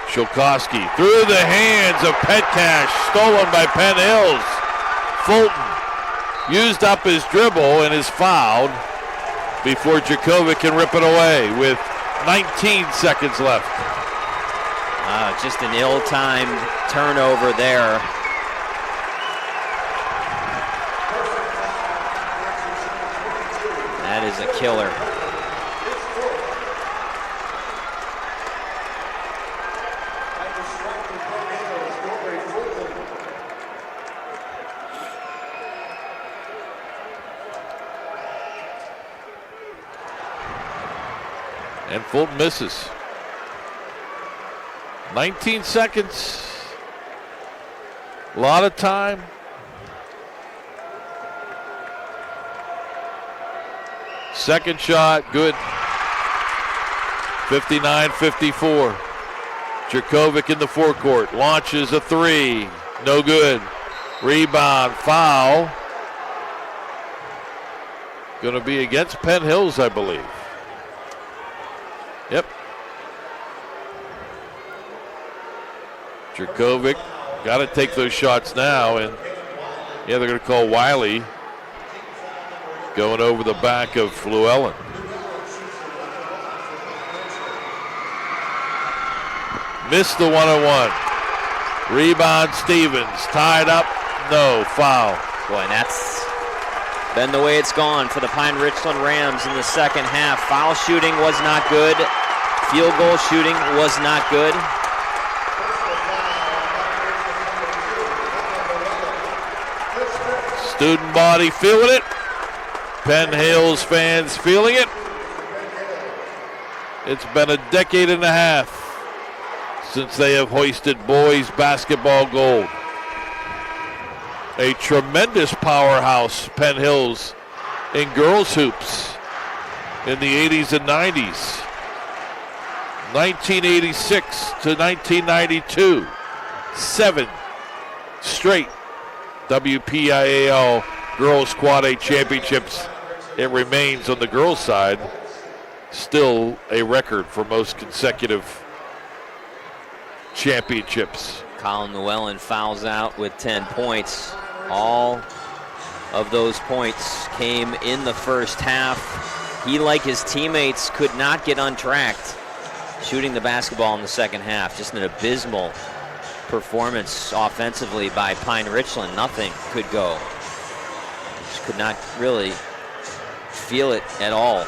Shulkowski through the hands of Petcash, stolen by Penn Hills. Fulton used up his dribble and is fouled before Jurkovic can rip it away with 19 seconds left. Just an ill-timed turnover there. That is a killer. And Fulton misses. 19 seconds. A lot of time. Second shot, good. 59-54. Jurkovic in the forecourt. Launches a 3. No good. Rebound, foul. Going to be against Penn Hills, I believe. Yep. Jurkovic got to take those shots now, and yeah, they're going to call Wiley going over the back of Llewellyn. Missed the 1-on-1. Rebound Stevens, tied up, no, foul. Boy, and that's been the way it's gone for the Pine-Richland Rams in the second half. Foul shooting was not good. Field goal shooting was not good. Student body feeling it. Penn Hills fans feeling it. It's been a decade and a half since they have hoisted boys basketball gold. A tremendous powerhouse, Penn Hills, in girls hoops in the 80s and 90s. 1986 to 1992, 7 straight WPIAL Girls Quad A Championships. It remains on the girls' side still a record for most consecutive championships. Colin Llewellyn fouls out with 10 points. All of those points came in the first half. He, like his teammates, could not get untracked shooting the basketball in the second half. Just an abysmal performance offensively by Pine-Richland. Nothing could go. Just could not really feel it at all.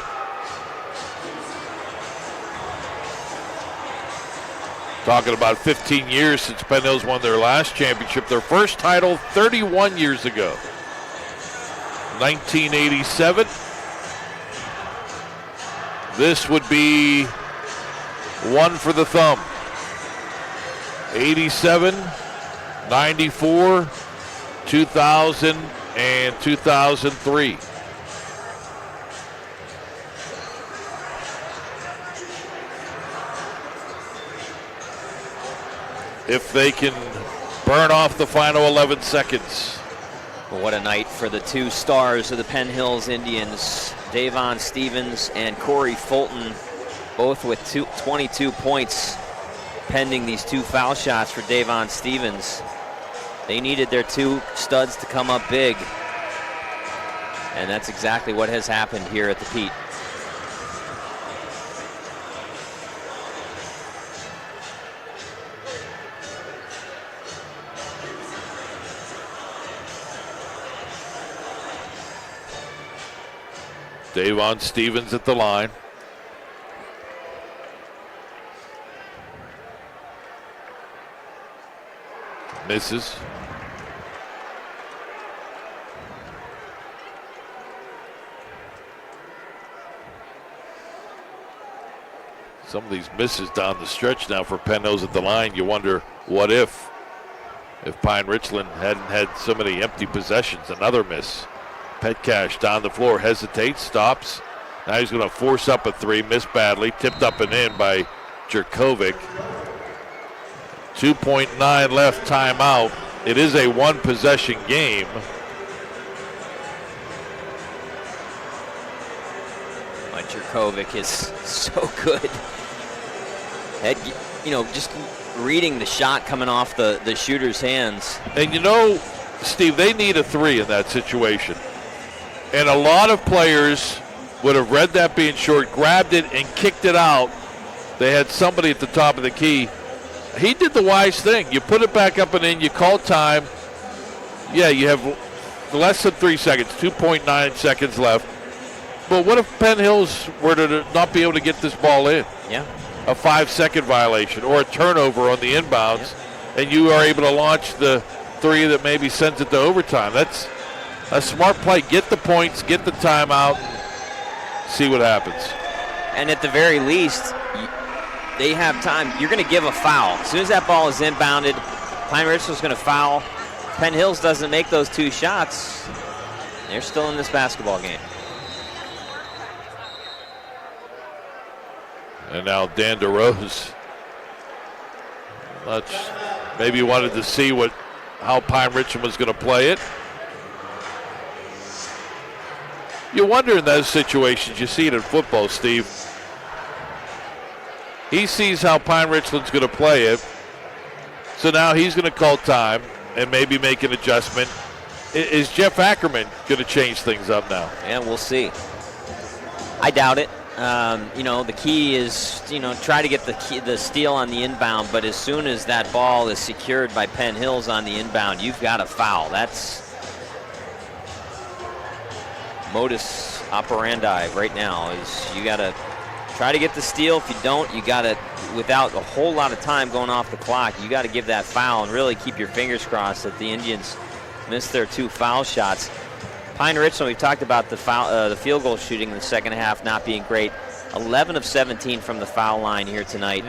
Talking about 15 years since Penn Hills won their last championship. Their first title 31 years ago. 1987. This would be one for the thumb. 87, 94, 2000, and 2003. if they can burn off the final 11 seconds. Well, what a night for the two stars of the Penn Hills Indians, Davon Stevens and Corey Fulton, both with 22 points pending these two foul shots for Davon Stevens. They needed their two studs to come up big, and that's exactly what has happened here at the Pete. Davon Stevens at the line. Misses. Some of these misses down the stretch now for Penn Hills at the line. You wonder what if Pine-Richland hadn't had so many empty possessions. Another miss. Petcash down the floor, hesitates, stops. Now he's going to force up a three, missed badly, tipped up and in by Jerkovic. 2.9 left, timeout. It is a one-possession game. But Jerkovic is so good. Just reading the shot coming off the shooter's hands. And Steve, they need a three in that situation. And a lot of players would have read that being short, grabbed it, and kicked it out. They had somebody at the top of the key. He did the wise thing. You put it back up and in, you call time. Yeah, you have less than 3 seconds, 2.9 seconds left. But what if Penn Hills were to not be able to get this ball in? Yeah. A 5-second violation or a turnover on the inbounds, and you are able to launch the three that maybe sends it to overtime. That's a smart play. Get the points, get the timeout, see what happens. And at the very least, they have time. You're going to give a foul. As soon as that ball is inbounded, Pine-Richland's going to foul. Penn Hills doesn't make those two shots. They're still in this basketball game. And now Dan DeRose. Maybe wanted to see how Pine-Richland was going to play it. You wonder in those situations, you see it in football, Steve. He sees how Pine-Richland's going to play it. So now he's going to call time and maybe make an adjustment. Is Jeff Ackerman going to change things up now? Yeah, we'll see. I doubt it. The key is, try to get the steal on the inbound, but as soon as that ball is secured by Penn Hills on the inbound, you've got a foul. That's modus operandi right now, is you got to try to get the steal. If you don't, you got to, without a whole lot of time going off the clock, you got to give that foul and really keep your fingers crossed that the Indians miss their two foul shots. Pine-Richland, we've talked about the field goal shooting in the second half not being great. 11 of 17 from the foul line here tonight.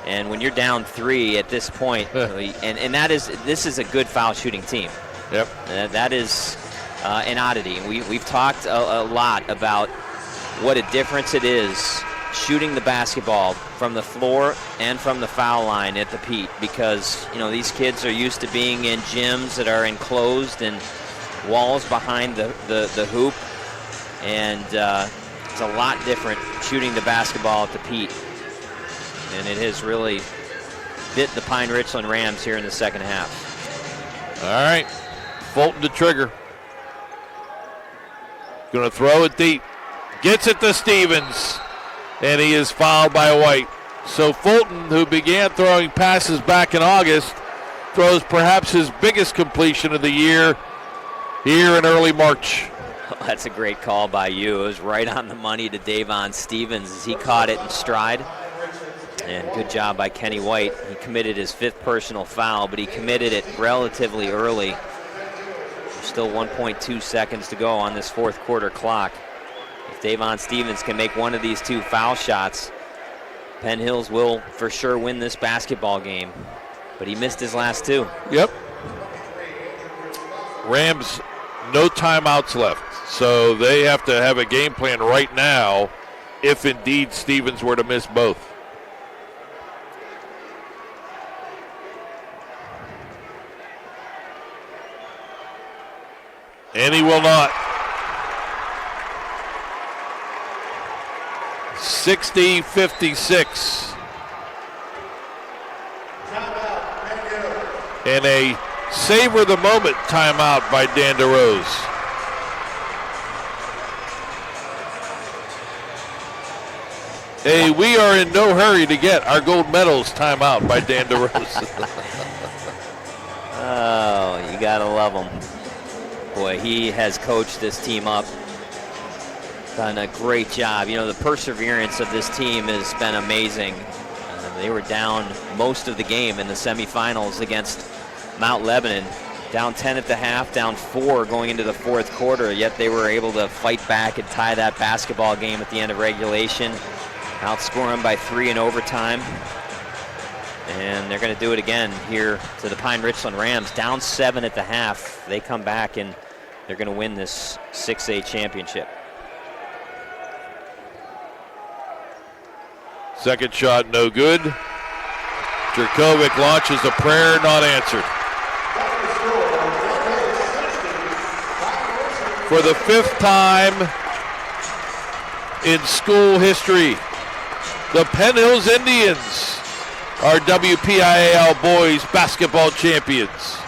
And when you're down 3 at this point, and this is a good foul shooting team. Yep. That is an oddity. We've talked a lot about what a difference it is shooting the basketball from the floor and from the foul line at the Pete, because these kids are used to being in gyms that are enclosed and walls behind the hoop, and it's a lot different shooting the basketball at the Pete, and it has really bit the Pine-Richland Rams here in the second half. All right, Fulton to trigger. Going to throw it deep. Gets it to Stevens, and he is fouled by White. So Fulton, who began throwing passes back in August, throws perhaps his biggest completion of the year here in early March. Oh, that's a great call by you. It was right on the money to Davon Stevens as he caught it in stride. And good job by Kenny White. He committed his 5th personal foul, but he committed it relatively early. There's still 1.2 seconds to go on this 4th quarter clock. If Davon Stevens can make one of these 2 foul shots, Penn Hills will for sure win this basketball game. But he missed his last 2. Yep. Rams, no timeouts left. So they have to have a game plan right now if indeed Stevens were to miss both. And he will not. 60-56. And a savor the moment timeout by Dan DeRose. We are in no hurry to get our gold medals timeout by Dan DeRose. Oh, you gotta love him. Boy, he has coached this team up. Done a great job. You know, the perseverance of this team has been amazing. They were down most of the game in the semifinals against Mount Lebanon. Down 10 at the half, down 4 going into the fourth quarter, yet they were able to fight back and tie that basketball game at the end of regulation. Outscore them by 3 in overtime. And they're going to do it again here to the Pine-Richland Rams. Down 7 at the half. They come back and they're going to win this 6A championship. Second shot, no good. Jerkovic launches a prayer, not answered. For the 5th time in school history, the Penn Hills Indians are WPIAL boys basketball champions.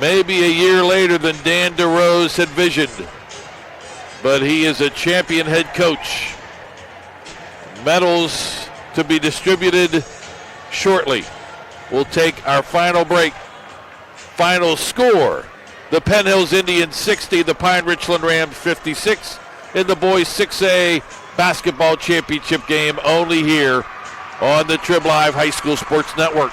Maybe a year later than Dan DeRose had visioned, but he is a champion head coach. Medals to be distributed shortly. We'll take our final break. Final score, the Penn Hills Indians 60, the Pine-Richland Rams 56 in the boys 6A basketball championship game, only here on the Trib Live High School Sports Network.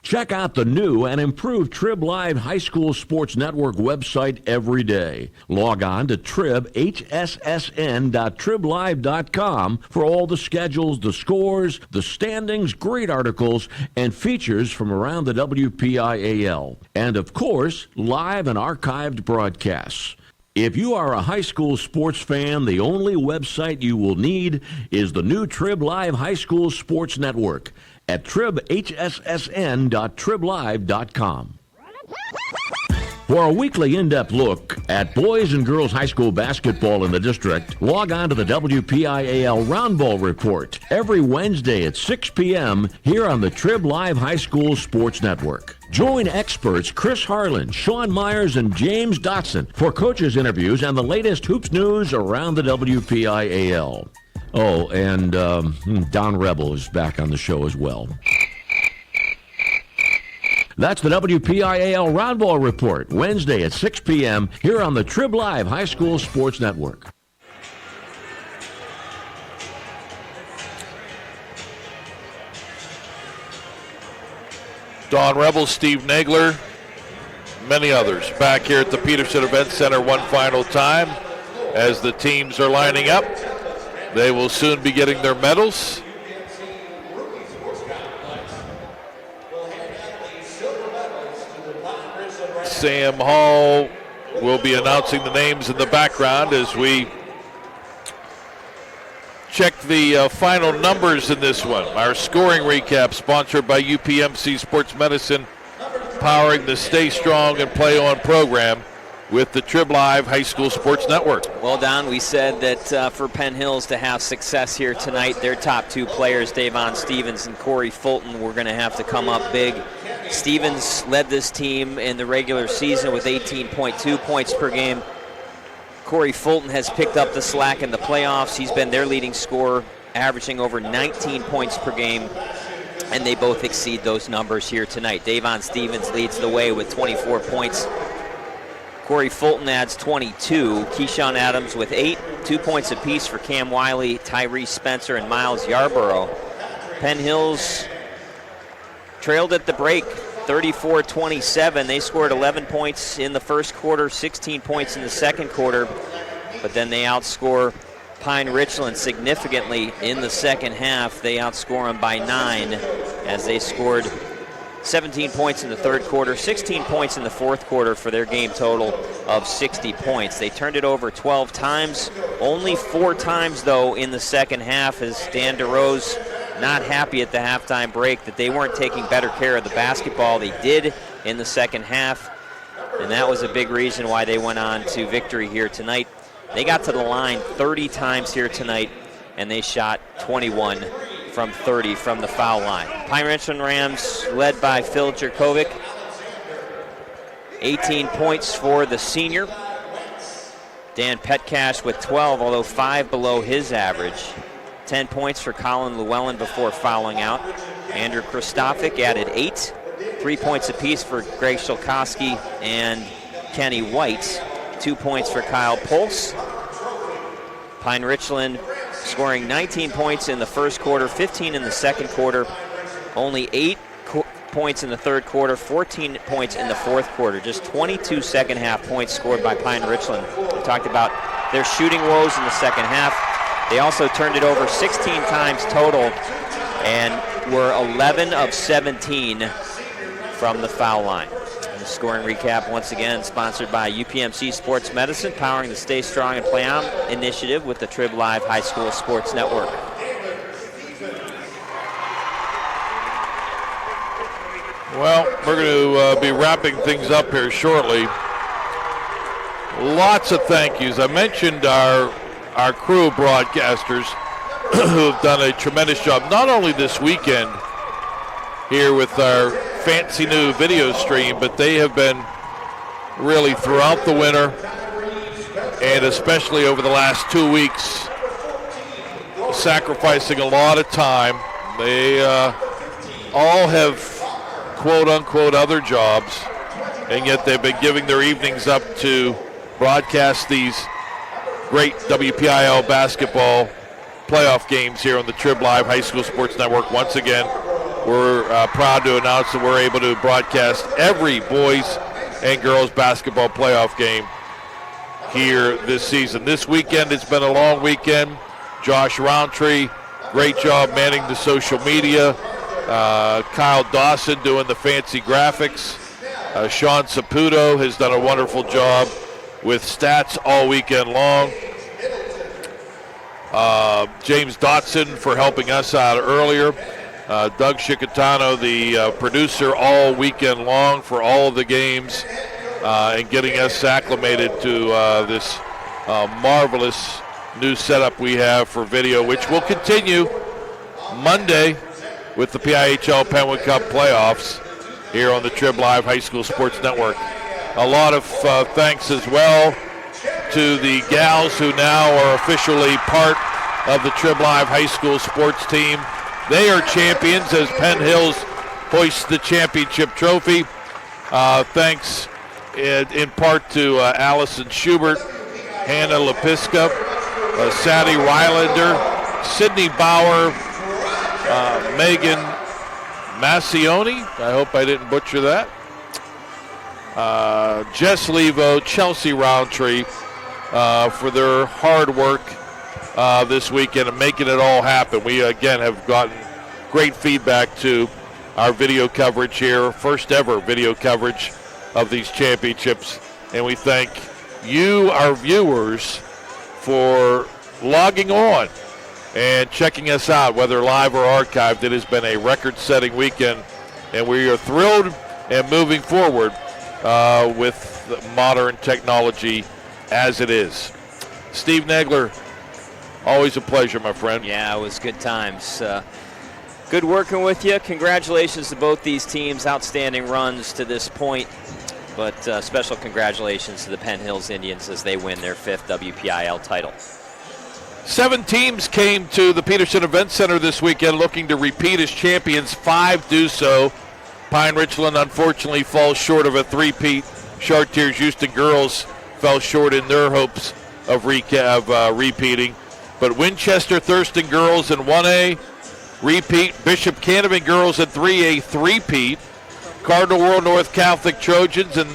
Check out the new and improved Trib Live High School Sports Network website every day. Log on to tribhssn.triblive.com for all the schedules, the scores, the standings, great articles, and features from around the WPIAL. And, of course, live and archived broadcasts. If you are a high school sports fan, the only website you will need is the new Trib Live High School Sports Network at tribhssn.triblive.com. For a weekly in-depth look at boys and girls high school basketball in the district, log on to the WPIAL Round Ball Report every Wednesday at 6 p.m. here on the Trib Live High School Sports Network. Join experts Chris Harlan, Sean Myers, and James Dotson for coaches' interviews and the latest hoops news around the WPIAL. Oh, and Don Rebel is back on the show as well. That's the WPIAL Round Ball Report, Wednesday at 6 p.m. here on the Trib Live High School Sports Network. Don Rebel, Steve Nagler, many others back here at the Petersen Events Center one final time as the teams are lining up. They will soon be getting their medals. Sam Hall will be announcing the names in the background as we check the final numbers in this one. Our scoring recap sponsored by UPMC Sports Medicine, powering the Stay Strong and Play On program with the Trib Live High School Sports Network. Well, Don, we said that for Penn Hills to have success here tonight, their top 2 players, Davon Stevens and Corey Fulton, were going to have to come up big. Stevens led this team in the regular season with 18.2 points per game. Corey Fulton has picked up the slack in the playoffs. He's been their leading scorer, averaging over 19 points per game, and they both exceed those numbers here tonight. Davon Stevens leads the way with 24 points. Corey Fulton adds 22. Keyshawn Adams with 8, 2 points apiece for Cam Wiley, Tyrese Spencer, and Miles Yarborough. Penn Hills trailed at the break, 34-27. They scored 11 points in the first quarter, 16 points in the second quarter, but then they outscore Pine-Richland significantly in the second half. They outscore them by 9 as they scored 17 points in the third quarter, 16 points in the fourth quarter for their game total of 60 points. They turned it over 12 times, only 4 times, though, in the second half, as Dan DeRose not happy at the halftime break that they weren't taking better care of the basketball. They did in the second half, and that was a big reason why they went on to victory here tonight. They got to the line 30 times here tonight, and they shot 21 from 30 from the foul line. Pine-Richland Rams led by Phil Jerkovic. 18 points for the senior. Dan Petcash with 12, although 5 below his average. 10 points for Colin Llewellyn before fouling out. Andrew Kristofik added 8. 3 points apiece for Greg Shilkowski and Kenny White. 2 points for Kyle Pulse. Pine-Richland scoring 19 points in the first quarter, 15 in the second quarter, only 8 points in the third quarter, 14 points in the fourth quarter. Just 22 second half points scored by Pine-Richland. We talked about their shooting woes in the second half. They also turned it over 16 times total and were 11 of 17 from the foul line. And the scoring recap, once again, sponsored by UPMC Sports Medicine, powering the Stay Strong and Play On initiative with the Trib Live High School Sports Network. Well, we're going to be wrapping things up here shortly. Lots of thank yous. I mentioned our crew broadcasters who have done a tremendous job, not only this weekend here with our fancy new video stream, but they have been really throughout the winter and especially over the last 2 weeks sacrificing a lot of time. They all have quote-unquote other jobs, and yet they've been giving their evenings up to broadcast these great WPIAL basketball playoff games here on the Trib Live High School Sports Network. Once again, we're proud to announce that we're able to broadcast every boys and girls basketball playoff game here this season. This weekend, it's been a long weekend. Josh Roundtree, great job manning the social media. Kyle Dawson doing the fancy graphics. Sean Saputo has done a wonderful job with stats all weekend long. James Dotson for helping us out earlier. Doug Chicatano, the producer, all weekend long for all of the games and getting us acclimated to this marvelous new setup we have for video, which will continue Monday with the PIHL Penwood Cup playoffs here on the Trib Live High School Sports Network. A lot of thanks as well to the gals who now are officially part of the Trib Live High School sports team. They are champions as Penn Hills hoists the championship trophy. Thanks in part to Allison Schubert, Hannah Lepiska, Sadie Rylander, Sydney Bauer, Megan Massioni, I hope I didn't butcher that, Jess Levo, Chelsea Roundtree for their hard work this weekend and making it all happen. We again have gotten great feedback to our video coverage here, first ever video coverage of these championships, and we thank you, our viewers, for logging on and checking us out, whether live or archived. It has been a record-setting weekend, and we are thrilled and moving forward with modern technology as it is. Steve Nagler, always a pleasure, my friend. Yeah, it was good times. Good working with you. Congratulations to both these teams. Outstanding runs to this point. But special congratulations to the Penn Hills Indians as they win their 5th WPIAL title. 7 teams came to the Petersen Events Center this weekend looking to repeat as champions. 5 do so. Pine-Richland unfortunately falls short of a three-peat. Chartiers Houston girls fell short in their hopes of repeating. But Winchester Thurston girls in 1A repeat. Bishop Canevin girls in 3A three-peat. Cardinal World North Catholic Trojans, and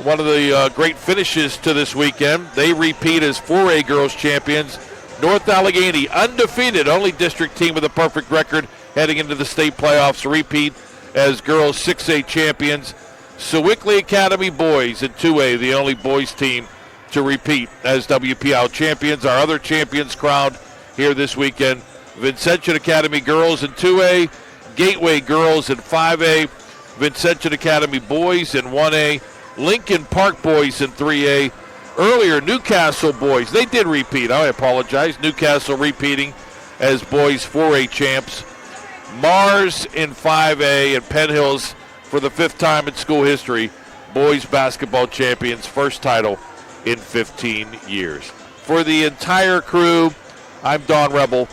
one of the great finishes to this weekend, they repeat as 4A girls champions. North Allegheny undefeated, only district team with a perfect record heading into the state playoffs, repeat as girls 6A champions. Sewickley Academy boys in 2A, the only boys team to repeat as WPIAL champions. Our other champions crowned here this weekend. Vincentian Academy girls in 2A, Gateway girls in 5A, Vincentian Academy boys in 1A, Lincoln Park boys in 3A. Earlier, Newcastle boys, they did repeat. I apologize. Newcastle repeating as boys 4A champs. Mars in 5A, and Penn Hills for the 5th time in school history, boys basketball champions, first title in 15 years. For the entire crew, I'm Don Rebel.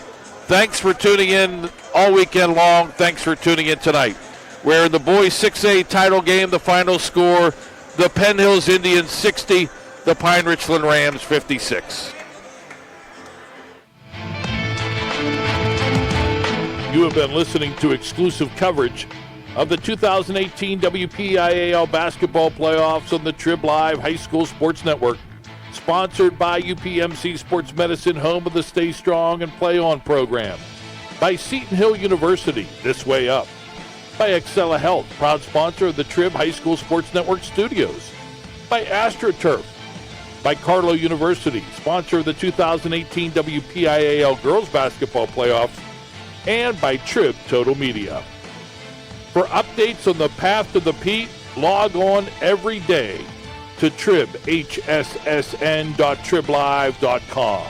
Thanks for tuning in all weekend long. Thanks for tuning in tonight. We're in the boys 6A title game. The final score, the Penn Hills Indians 60, the Pine-Richland Rams 56. You have been listening to exclusive coverage of the 2018 WPIAL basketball playoffs on the Trib Live High School Sports Network, sponsored by UPMC Sports Medicine, home of the Stay Strong and Play On program, by Seton Hill University, This Way Up, by Excella Health, proud sponsor of the Trib High School Sports Network studios, by AstroTurf, by Carlow University, sponsor of the 2018 WPIAL girls basketball playoffs, and by Trib Total Media. For updates on the path to the Pete, log on every day to tribhssn.triblive.com.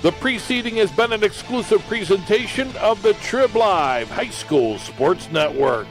The preceding has been an exclusive presentation of the Trib Live High School Sports Network.